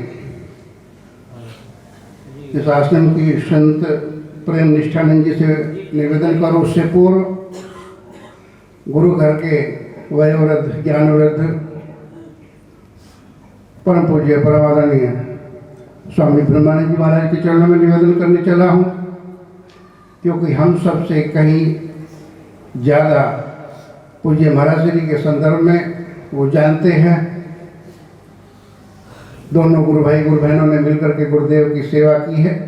इस आश्रम की संत प्रेम निष्ठानंद जी से निवेदन करो, उससे पूर्व गुरु घर के वयोवृद्ध ज्ञानवृद्ध परम पूज्य परम आदरणीय स्वामी ब्रह्मानंद जी महाराज के चरणों में निवेदन करने चला हूँ, क्योंकि हम सबसे कहीं ज़्यादा पूज्य महाराज जी के संदर्भ में वो जानते हैं। दोनों गुरु भाई गुरु बहनों ने मिलकर के गुरुदेव की सेवा की है,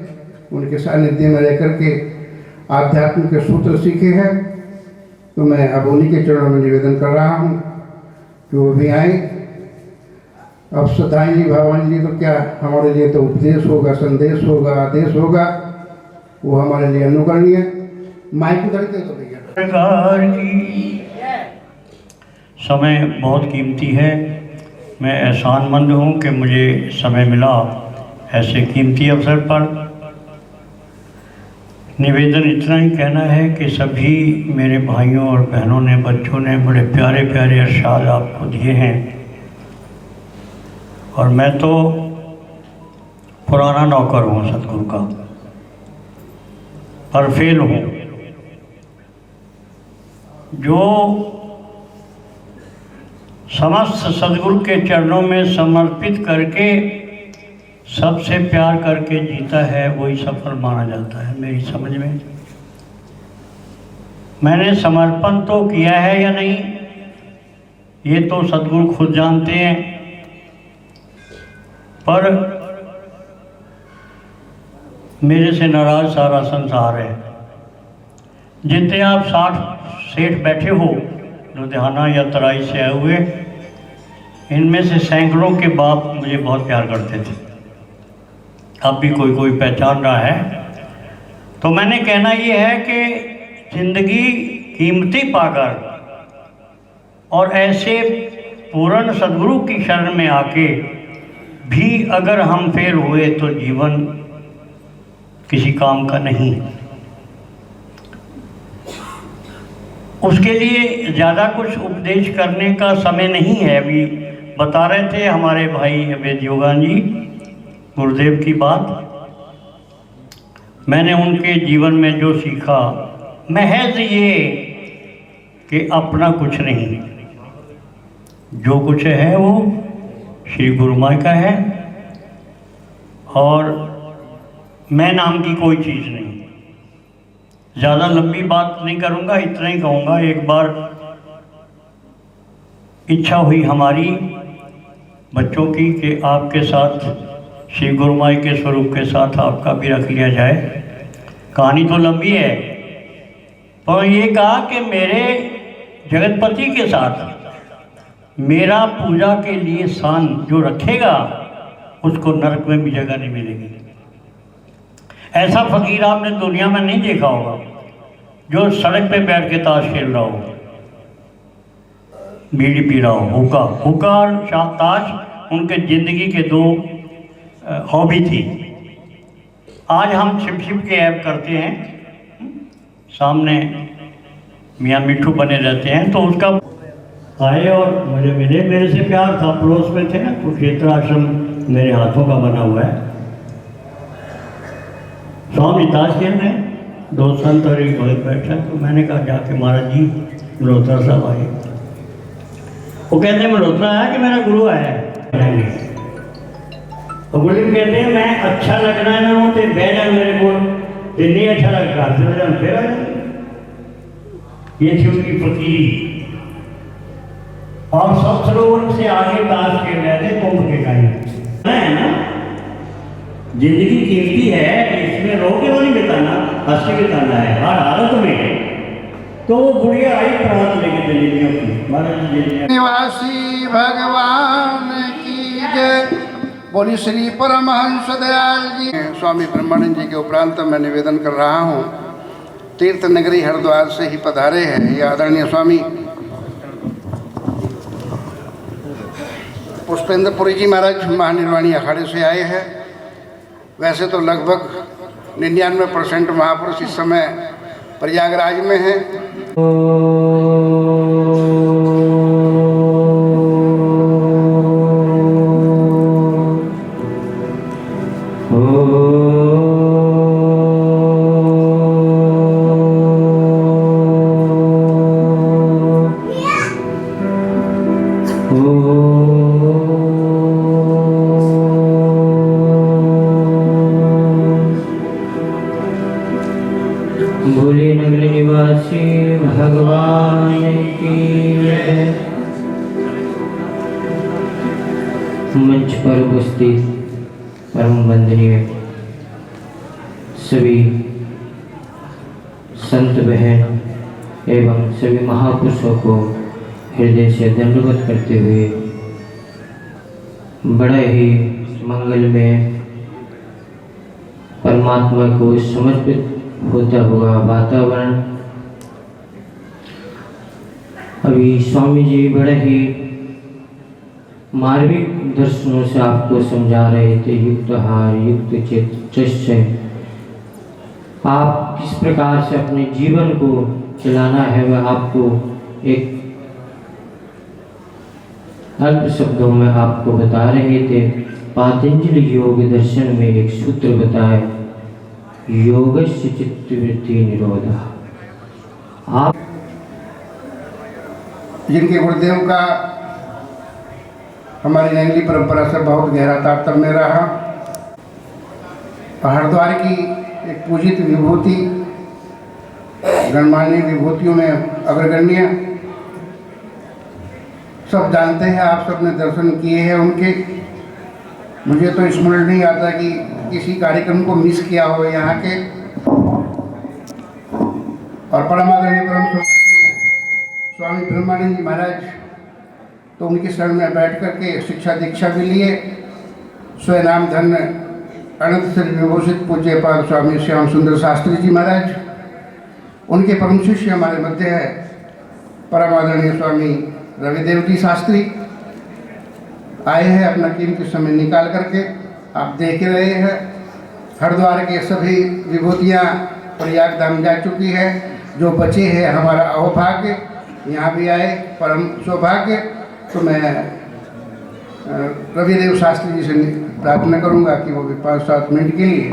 उनके सानिध्य में रहकर के आध्यात्म के सूत्र सीखे हैं। तो मैं अब उन्हीं के चरणों में निवेदन कर रहा हूँ कि वो भी आए। अब सदाई जी भगवान जी तो क्या हमारे लिए तो उपदेश होगा, संदेश होगा, आदेश होगा, वो हमारे लिए अनुकरणीय। माइक उधर दे तो भैया। समय बहुत कीमती है। मैं एहसानमंद हूँ कि मुझे समय मिला ऐसे कीमती अवसर पर। निवेदन इतना ही कहना है कि सभी मेरे भाइयों और बहनों ने, बच्चों ने बड़े प्यारे प्यारे अरशाद आपको दिए हैं, और मैं तो पुराना नौकर हूँ सतगुरु का, पर फेल हूँ। जो समस्त सदगुरु के चरणों में समर्पित करके सबसे प्यार करके जीता है, वही सफल माना जाता है मेरी समझ में। मैंने समर्पण तो किया है या नहीं, ये तो सदगुरु खुद जानते हैं, पर मेरे से नाराज सारा संसार है। जितने आप 60 सेठ बैठे हो लुधियाना या तराई से आए हुए, इनमें से सैकड़ों के बाप मुझे बहुत प्यार करते थे। अब भी कोई कोई पहचान रहा है। तो मैंने कहना ये है कि जिंदगी कीमती पाकर और ऐसे पूर्ण सदगुरु की शरण में आके भी अगर हम फेल हुए तो जीवन किसी काम का नहीं। उसके लिए ज़्यादा कुछ उपदेश करने का समय नहीं है। अभी बता रहे थे हमारे भाई अवैध योगान जी गुरुदेव की बात। मैंने उनके जीवन में जो सीखा, महज ये कि अपना कुछ नहीं, जो कुछ है वो श्री गुरु माई का है, और मैं नाम की कोई चीज़ नहीं। ज़्यादा लंबी बात नहीं करूँगा, इतना ही कहूँगा। एक बार इच्छा हुई हमारी बच्चों की कि आपके साथ श्री गुरु माई के स्वरूप के साथ आपका भी रख लिया जाए। कहानी तो लंबी है, पर ये कहा कि मेरे जगतपति के साथ मेरा पूजा के लिए स्थान जो रखेगा उसको नरक में भी जगह नहीं मिलेगी। ऐसा फकीर आपने दुनिया में नहीं देखा होगा जो सड़क पे बैठ के ताश खेल रहा हो, बीड़ी पी रहा हो। हुक्का और ताश उनके ज़िंदगी के दो हॉबी थी। आज हम छिप के ऐप करते हैं, सामने मियाँ मिट्ठू बने रहते हैं, तो उसका आए और मुझे मिले, मेरे से प्यार था, पड़ोस में थे ना। कुरुक्षेत्र आश्रम मेरे हाथों का बना हुआ है। स्वामी ताश खेल रहे हैं, दो संत और एक भगत बैठा, तो मैंने कहा जाके महाराज जी मल्होत्रा साहब आए। वो कहते हैं मल्होत्रा आया कि मेरा गुरु आया है। तो गुरु कहते हैं मैं अच्छा लग रहा है ना हो तो बह जाए मेरे को, नहीं अच्छा लग रहा चले जाए फिर आ जाए। ये थी उनकी फकीरी। और सब सरोवर से आगे ताश खेल रहे थे कुंभ के टाइम, है ना। जिंदगी कीमती है, इसमें रो के वो नहीं बिताना, हंस के बिताना है हर हालत में। तो वो बुढ़िया आई प्राण लेके चली गई अपनी महाराज जी। निवासी भगवान की जय। बोली श्री परमहंस दयाल जी। स्वामी ब्रह्मानंद जी के उपरांत मैं निवेदन कर रहा हूँ। तीर्थ नगरी हरिद्वार से ही पधारे हैं ये आदरणीय स्वामी पुष्पेंद्रपुरी जी महाराज महानिर्वाणी अखाड़े से आए हैं। वैसे तो लगभग 99% महापुरुष इस समय प्रयागराज में हैं। भोले नगरी निवासी भगवान की जय। मंच पर उपस्थित परम वंदनीय सभी संत बहन एवं सभी महापुरुषों को हृदय से दंडवत करते हुए बड़ा ही मंगलमय परमात्मा को समर्पित होता हुआ वातावरण। अभी स्वामी जी बड़े ही मार्मिक दर्शनों से आपको समझा रहे थे। युक्तहार युक्त चित्त, आप किस प्रकार से अपने जीवन को चलाना है वह आपको एक अल्प शब्दों में आपको बता रहे थे। पातंजलि योग दर्शन में एक सूत्र बताए, योगस्य चित्तवृत्ति निरोधा। आप जिनके गुरुदेव का हमारी नंगली परंपरा से बहुत गहरा तारतम्य रहा। हरिद्वार की एक पूजित विभूति, गणमान्य विभूतियों में अग्रगण्य, सब जानते हैं, आप सबने दर्शन किए हैं उनके। मुझे तो स्मरण नहीं आता कि किसी कार्यक्रम को मिस किया हो यहाँ के। और परमादरणीय परम स्वामी ब्रह्मानंद जी महाराज तो उनके शरण में बैठ करके शिक्षा दीक्षा भी लिए। स्वयं नाम धन्य अनंत श्री विभूषित पूज्य पाद स्वामी श्याम सुंदर शास्त्री जी महाराज, उनके परम शिष्य हमारे मध्य है परमादरणीय स्वामी रविदेव जी शास्त्री आए हैं अपना कीमती समय निकाल करके। आप देख रहे हैं हरिद्वार के सभी विभूतियाँ प्रयाग धाम जा चुकी है। जो बचे हैं हमारा अहोभाग्य, यहाँ भी आए परम सौभाग्य। तो मैं रविदेव शास्त्री जी से प्रार्थना करूँगा कि वो भी 5-7 मिनट के लिए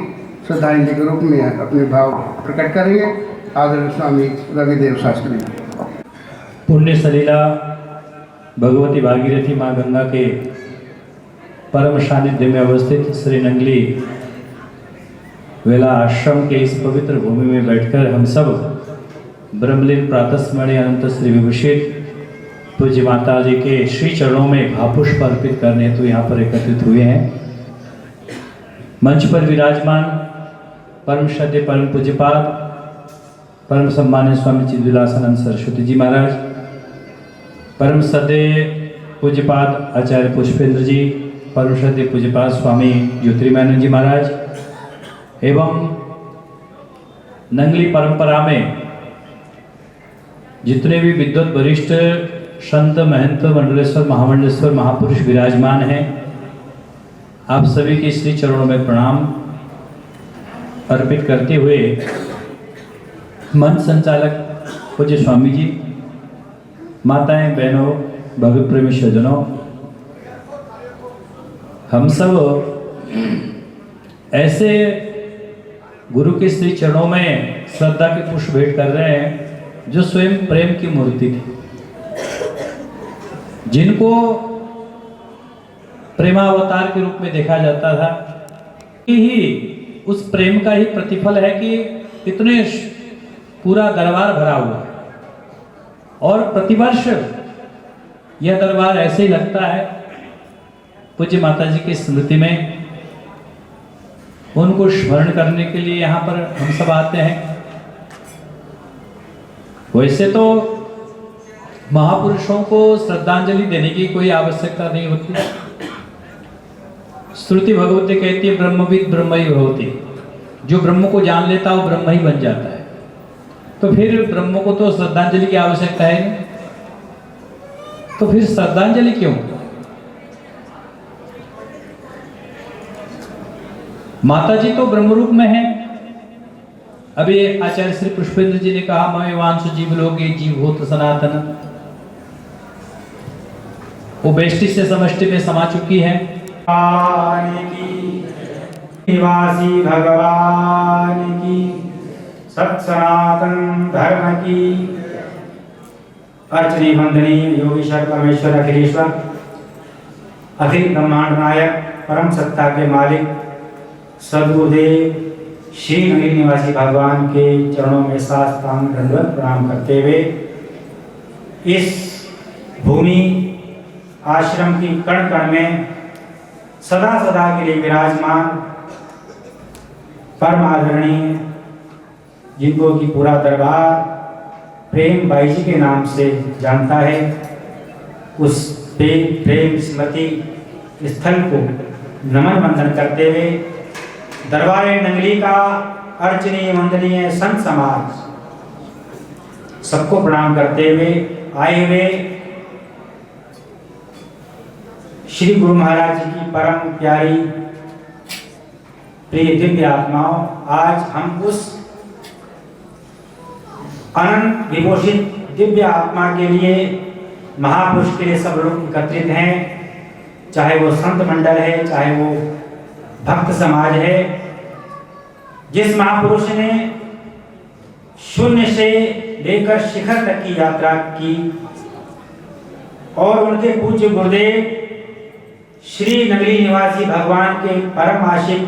श्रद्धांजलि के रूप में अपने भाव प्रकट करेंगे। आदरणीय स्वामी रविदेव शास्त्री। पुण्य सलीला भगवती भागीरथी माँ गंगा के परम सानिध्य में अवस्थित श्री नंगली वेला आश्रम के इस पवित्र भूमि में बैठकर हम सब ब्रह्मलीन प्रातस्मरणीय अनंत श्री विभूषित पूज्य माता जी के श्री चरणों में भावपुष्प अर्पित करने हेतु यहाँ पर एकत्रित हुए हैं। मंच पर विराजमान परम श्रद्धेय परम पूज्यपाद परम सम्मानित स्वामी चिद्विलासानंद सरस्वती जी महाराज, परम श्रद्धेय पूज्यपाद आचार्य पुष्पेंद्र जी, परम श्रद्धेय पूज्यपाद स्वामी ज्योतिर्मयानंद जी महाराज एवं नंगली परंपरा में जितने भी विद्वत वरिष्ठ संत महंत मंडलेश्वर महामंडलेश्वर महापुरुष विराजमान हैं, आप सभी के श्री चरणों में प्रणाम अर्पित करते हुए मंच संचालक पूज्य स्वामी जी, माताएं बहनों भगवत प्रेमी स्वजनों, हम सब ऐसे गुरु के श्री चरणों में श्रद्धा के पुष्प भेंट कर रहे हैं जो स्वयं प्रेम की मूर्ति थी, जिनको प्रेमावतार के रूप में देखा जाता था। ही उस प्रेम का ही प्रतिफल है कि इतने पूरा दरबार भरा हुआ और प्रतिवर्ष यह दरबार ऐसे ही लगता है। पूज्य माता जी की स्मृति में उनको स्मरण करने के लिए यहाँ पर हम सब आते हैं। वैसे तो महापुरुषों को श्रद्धांजलि देने की कोई आवश्यकता नहीं होती। श्रुति भगवती कहती है ब्रह्मविद ब्रह्म ही भवति, जो ब्रह्म को जान लेता है वो ब्रह्म ही बन जाता है। तो फिर ब्रह्म को तो श्रद्धांजलि की आवश्यकता है नहीं, तो फिर श्रद्धांजलि क्यों? माता जी तो ब्रह्म रूप में है। अभी आचार्य श्री पुष्पेंद्र जी ने कहा ममे वांसु जीव लोगे जीव होत सनातन, वो बेष्टि से समष्टि में समा चुकी है। निवासी भगवान की, सत सनातन धर्म की। अर्चनी वंदनी योगेश्वर परमेश्वर अखिलेश्वर अखिल ब्रह्मांड नायक परम सत्ता के मालिक सदगुरुदेव श्री नंगली निवासी भगवान के चरणों में साष्टांग दंडवत प्रणाम करते हुए इस भूमि आश्रम की कण कण में सदा सदा के लिए विराजमान परम आदरणीय, जिनको की पूरा दरबार प्रेम बाई जी के नाम से जानता है, उस प्रेम स्मृति स्थल को नमन वंदन करते हुए दरबार नंगली का अर्चनीय वंदनीय संत समाज सबको प्रणाम करते हुए आए हुए श्री गुरु महाराज जी की परम प्यारी प्रिय दिव्य आत्माओं, आज हम उस अनंत विभूषित दिव्य आत्मा के लिए महापुरुष के लिए सब लोग एकत्रित हैं, चाहे वो संत मंडल है, चाहे वो भक्त समाज है। जिस महापुरुष ने शून्य से लेकर शिखर तक की यात्रा की और उनके पूज्य गुरुदेव श्री नंगली निवासी भगवान के परम आशिक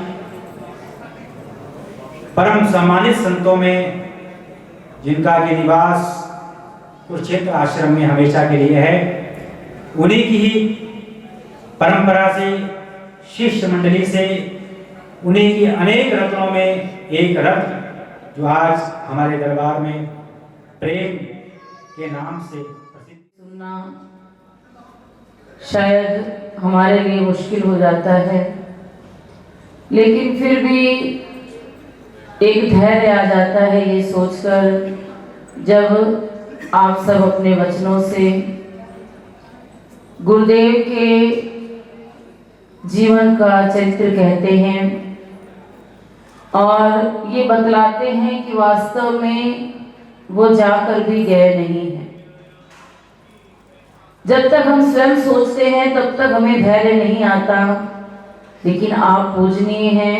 परम सम्मानित संतों में जिनका के निवास कुरुक्षेत्र आश्रम में हमेशा के लिए है, उन्हीं की ही परंपरा से शिष्य मंडली से उन्हीं की अनेक रत्नों में एक रत्न जो आज हमारे दरबार में प्रेम के नाम से प्रसिद्ध। सुनना शायद हमारे लिए मुश्किल हो जाता है, लेकिन फिर भी एक धैर्य आ जाता है ये सोचकर जब आप सब अपने वचनों से गुरुदेव के जीवन का चरित्र कहते हैं और ये बतलाते हैं कि वास्तव में वो जाकर भी गए नहीं हैं। जब तक हम स्वयं सोचते हैं तब तक हमें धैर्य नहीं आता, लेकिन आप पूजनीय हैं।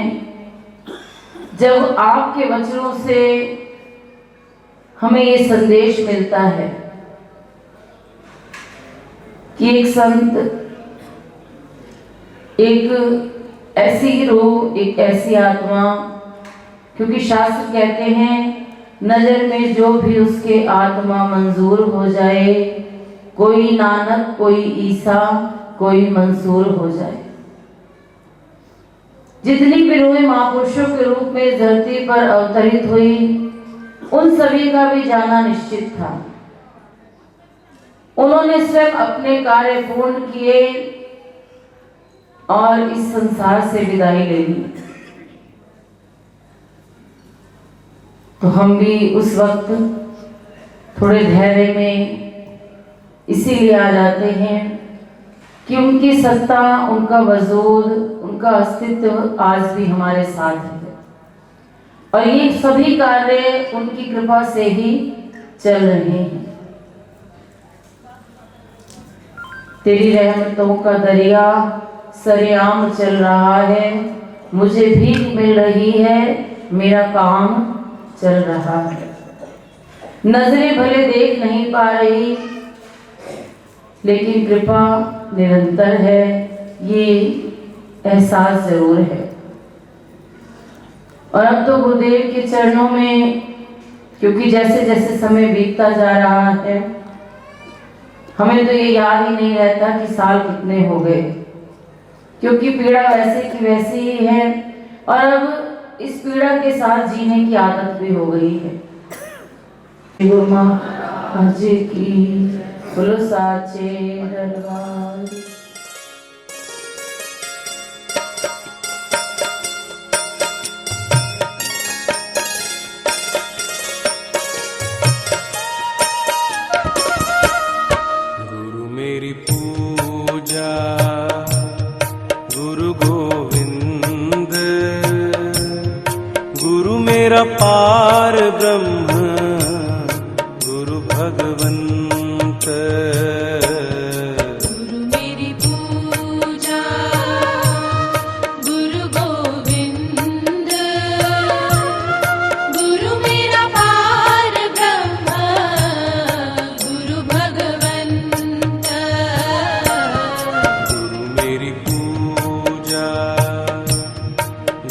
जब आपके वचनों से हमें ये संदेश मिलता है कि एक संत, एक ऐसी रूह, एक ऐसी आत्मा, क्योंकि शास्त्र कहते हैं नजर में जो भी उसके आत्मा मंजूर हो जाए, कोई नानक, कोई ईसा, कोई मंसूर हो जाए। जितनी भी रूहें महापुरुषों के रूप में इस धरती पर अवतरित हुई, उन सभी का भी जाना निश्चित था। उन्होंने स्वयं अपने कार्य पूर्ण किए और इस संसार से विदाई ले ली। तो हम भी उस वक्त थोड़े धैर्य में इसीलिए आ जाते हैं कि उनकी सत्ता, उनका वजूद, उनका अस्तित्व आज भी हमारे साथ है और ये सभी कार्य उनकी कृपा से ही चल रहे हैं। तेरी रहमतों का दरिया सरेआम चल रहा है, मुझे भीख मिल रही है, मेरा काम चल रहा है। नजरें भले देख नहीं पा रही, लेकिन कृपा निरंतर है, ये एहसास जरूर है। और अब तो गुरुदेव के चरणों में, क्योंकि जैसे जैसे समय बीतता जा रहा है, हमें तो ये याद ही नहीं रहता कि साल कितने हो गए, क्योंकि पीड़ा वैसे की वैसी ही है और अब इस पीड़ा के साथ जीने की आदत भी हो गई है। गुरु महाराज की बोलो साचे दरबार। गुरु मेरी पूजा गुरु गोविंद, गुरु मेरा पार ब्रह्म गुरु भगवंत। गुरु मेरी पूजा गुरु गोविंद, गुरु मेरा पार ब्रह्म गुरु भगवंत। गुरु मेरी पूजा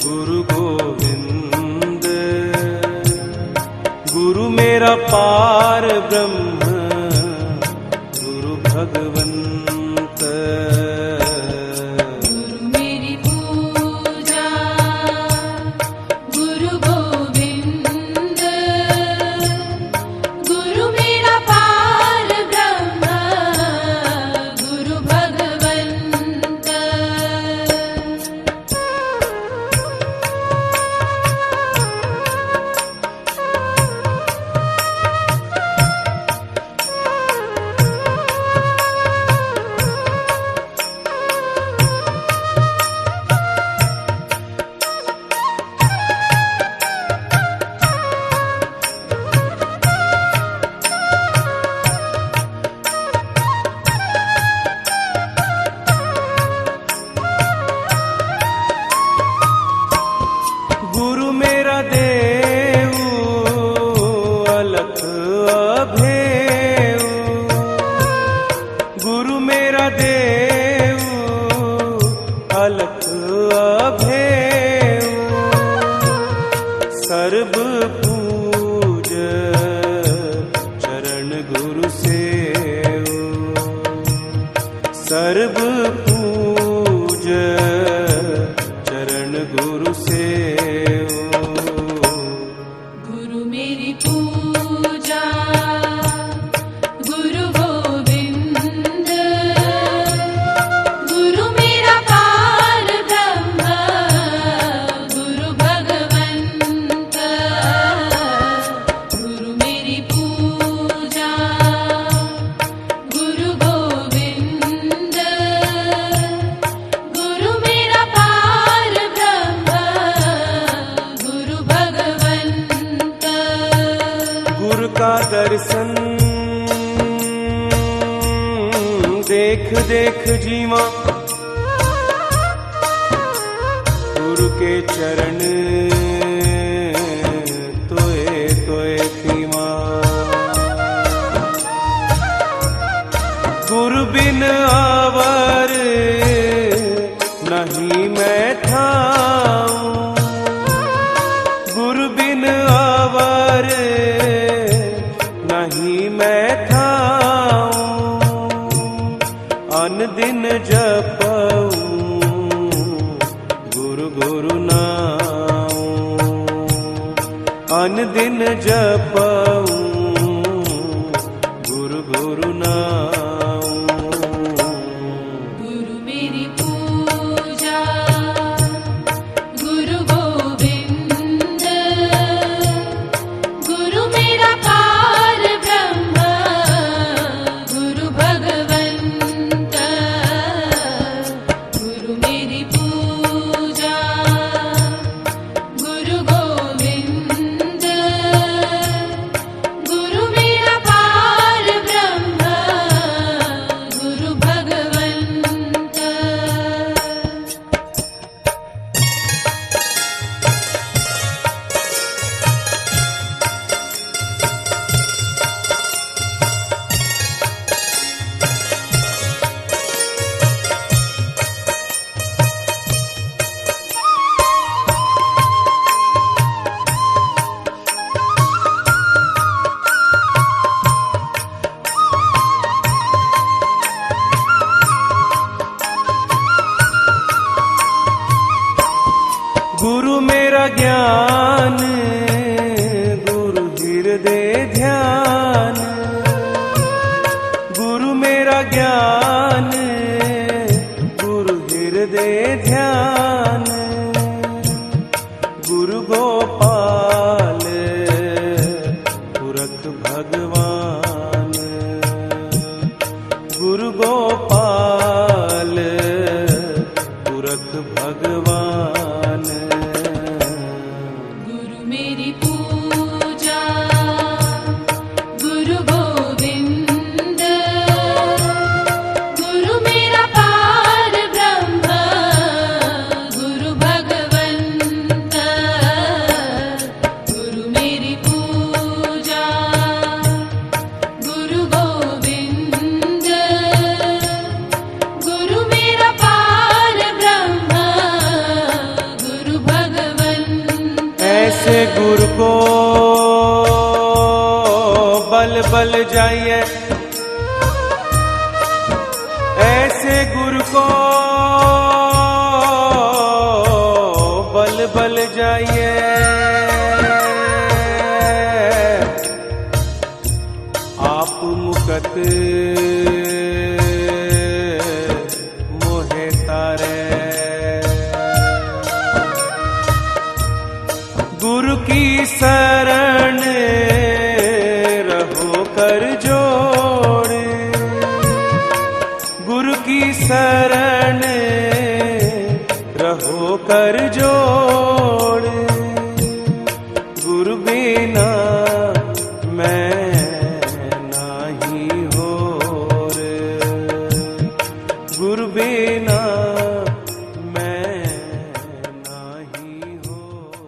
गुरु गोविंद, गुरु मेरा पार ब्रह्म गुरु भगवंत। गुरु मेरी पूजा गुरु गोविंद, गुरु मेरा पार ब्रह्म गुरु भगवंत। गुरु मेरा देव अलख अभेव, गुरु मेरा देव अलख अभेव। सर्व पूज चरण गुरु सेव, सर्व पूज चरण गुरु सेव। गुरु मेरी पूजा गुरु गोविंद, गुरु मेरा पार ब्रह्म गुरु भगवंत। गुरु मेरी पूजा गुरु गोविंद, गुरु मेरा पार ब्रह्म गुरु भगवंत। गुरु का दर्शन देख देख जीवा, गुरु के चरण गुरु बिन आवर नहीं मैं ठाऊं, गुरु बिन आवर नहीं मैं ठाऊं। अन दिन जपऊं गुरु गुरु नाऊं, अन दिन जपऊं गुरु गुरु नाऊं। गुरु मेरी पूजा गुरु गोविंद, गुरु मेरा पार ब्रह्म गुरु भगवंत। गुरु मेरी पूजा गुरु गोविंद, गुरु मेरा पार ब्रह्म गुरु भगवंत। गुरु मेरा ज्ञान गुरु हृदय ध्यान, गुरु मेरा ज्ञान गुरु हृदय ध्यान। गुरु गोपाल पुरख भगवान, गुरु गोपाल पुरख भगवान। गुरु मेरी पूजा गुरु गोविंद, गुरु मेरा पार ब्रह्म गुरु भगवंत। गुरु मेरी पूजा गुरु गोविंद, गुरु मेरा पार ब्रह्म गुरु भगवंत। ऐसे गुरु को बल बल जाइए, ऐसे गुरु को बल बल जाइए। आप मुकत मोहे तारे, गुरु की शरण रहो कर जोड़, गुरु की शरण रहो कर जोड़। गुरु बिना मैं नाही होर, गुरु बिना मैं नाही होर।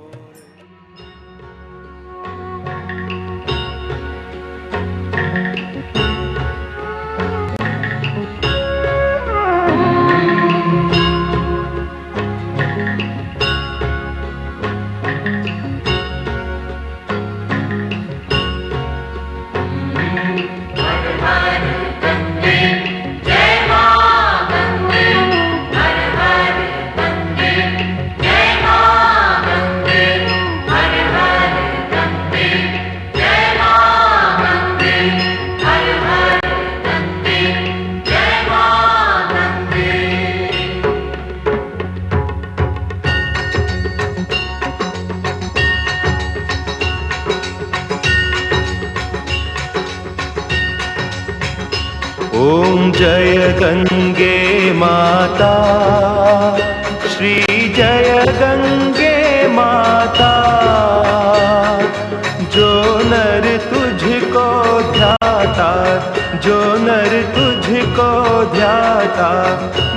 ओम जय गंगे माता, श्री जय गंगे माता। जो नर तुझको ध्याता, जो नर तुझको ध्याता,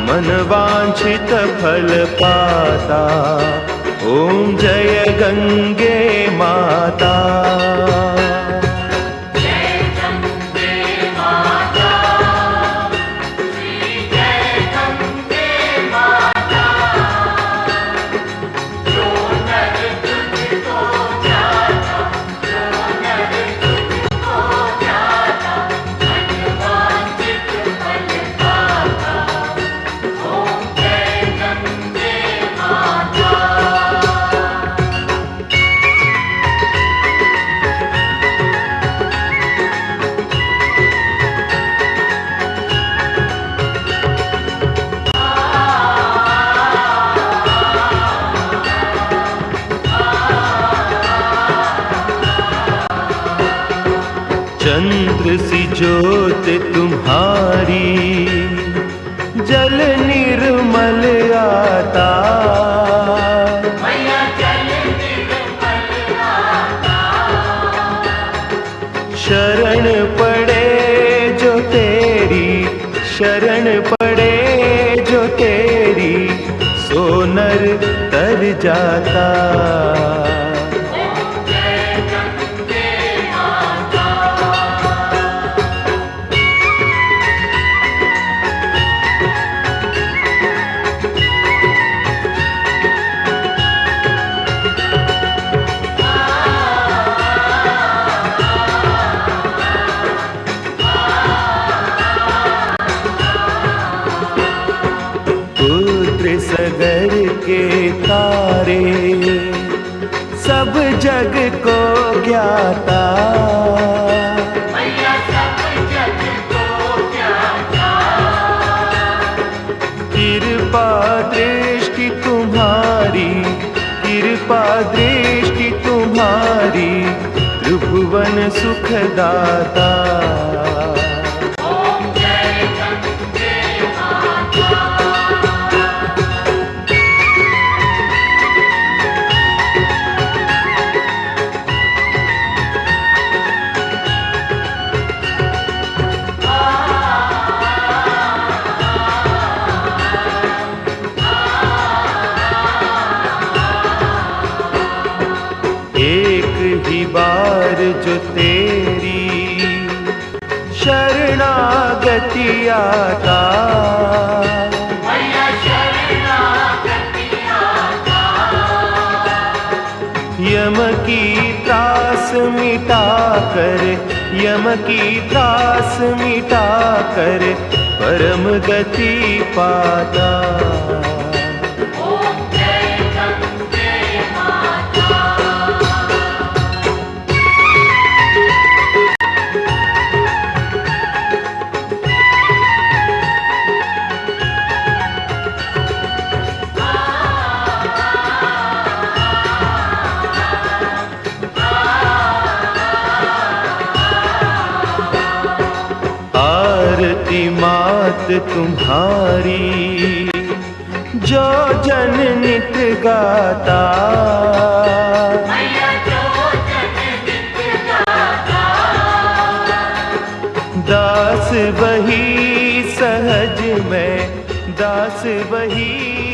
मन वांछित फल पाता। ओम जय गंगे माता। चंद्र सी ज्योत तुम्हारी जल निर्मल आता, शरण पड़े जो तेरी, शरण पड़े जो तेरी, सो नर तर जाता। सगर के तारे सब जग को ज्ञाता, कृपा दृष्टि तुम्हारी, कृपा दृष्टि तुम्हारी, त्रिभुवन सुखदाता। बार जो तेरी शरणागति आता, यम की त्रास मिटा कर, यम की त्रास मिटा कर, परम गति पाता। आरती मात तुम्हारी जो जन नित गाता, दास वही सहज में, दास वही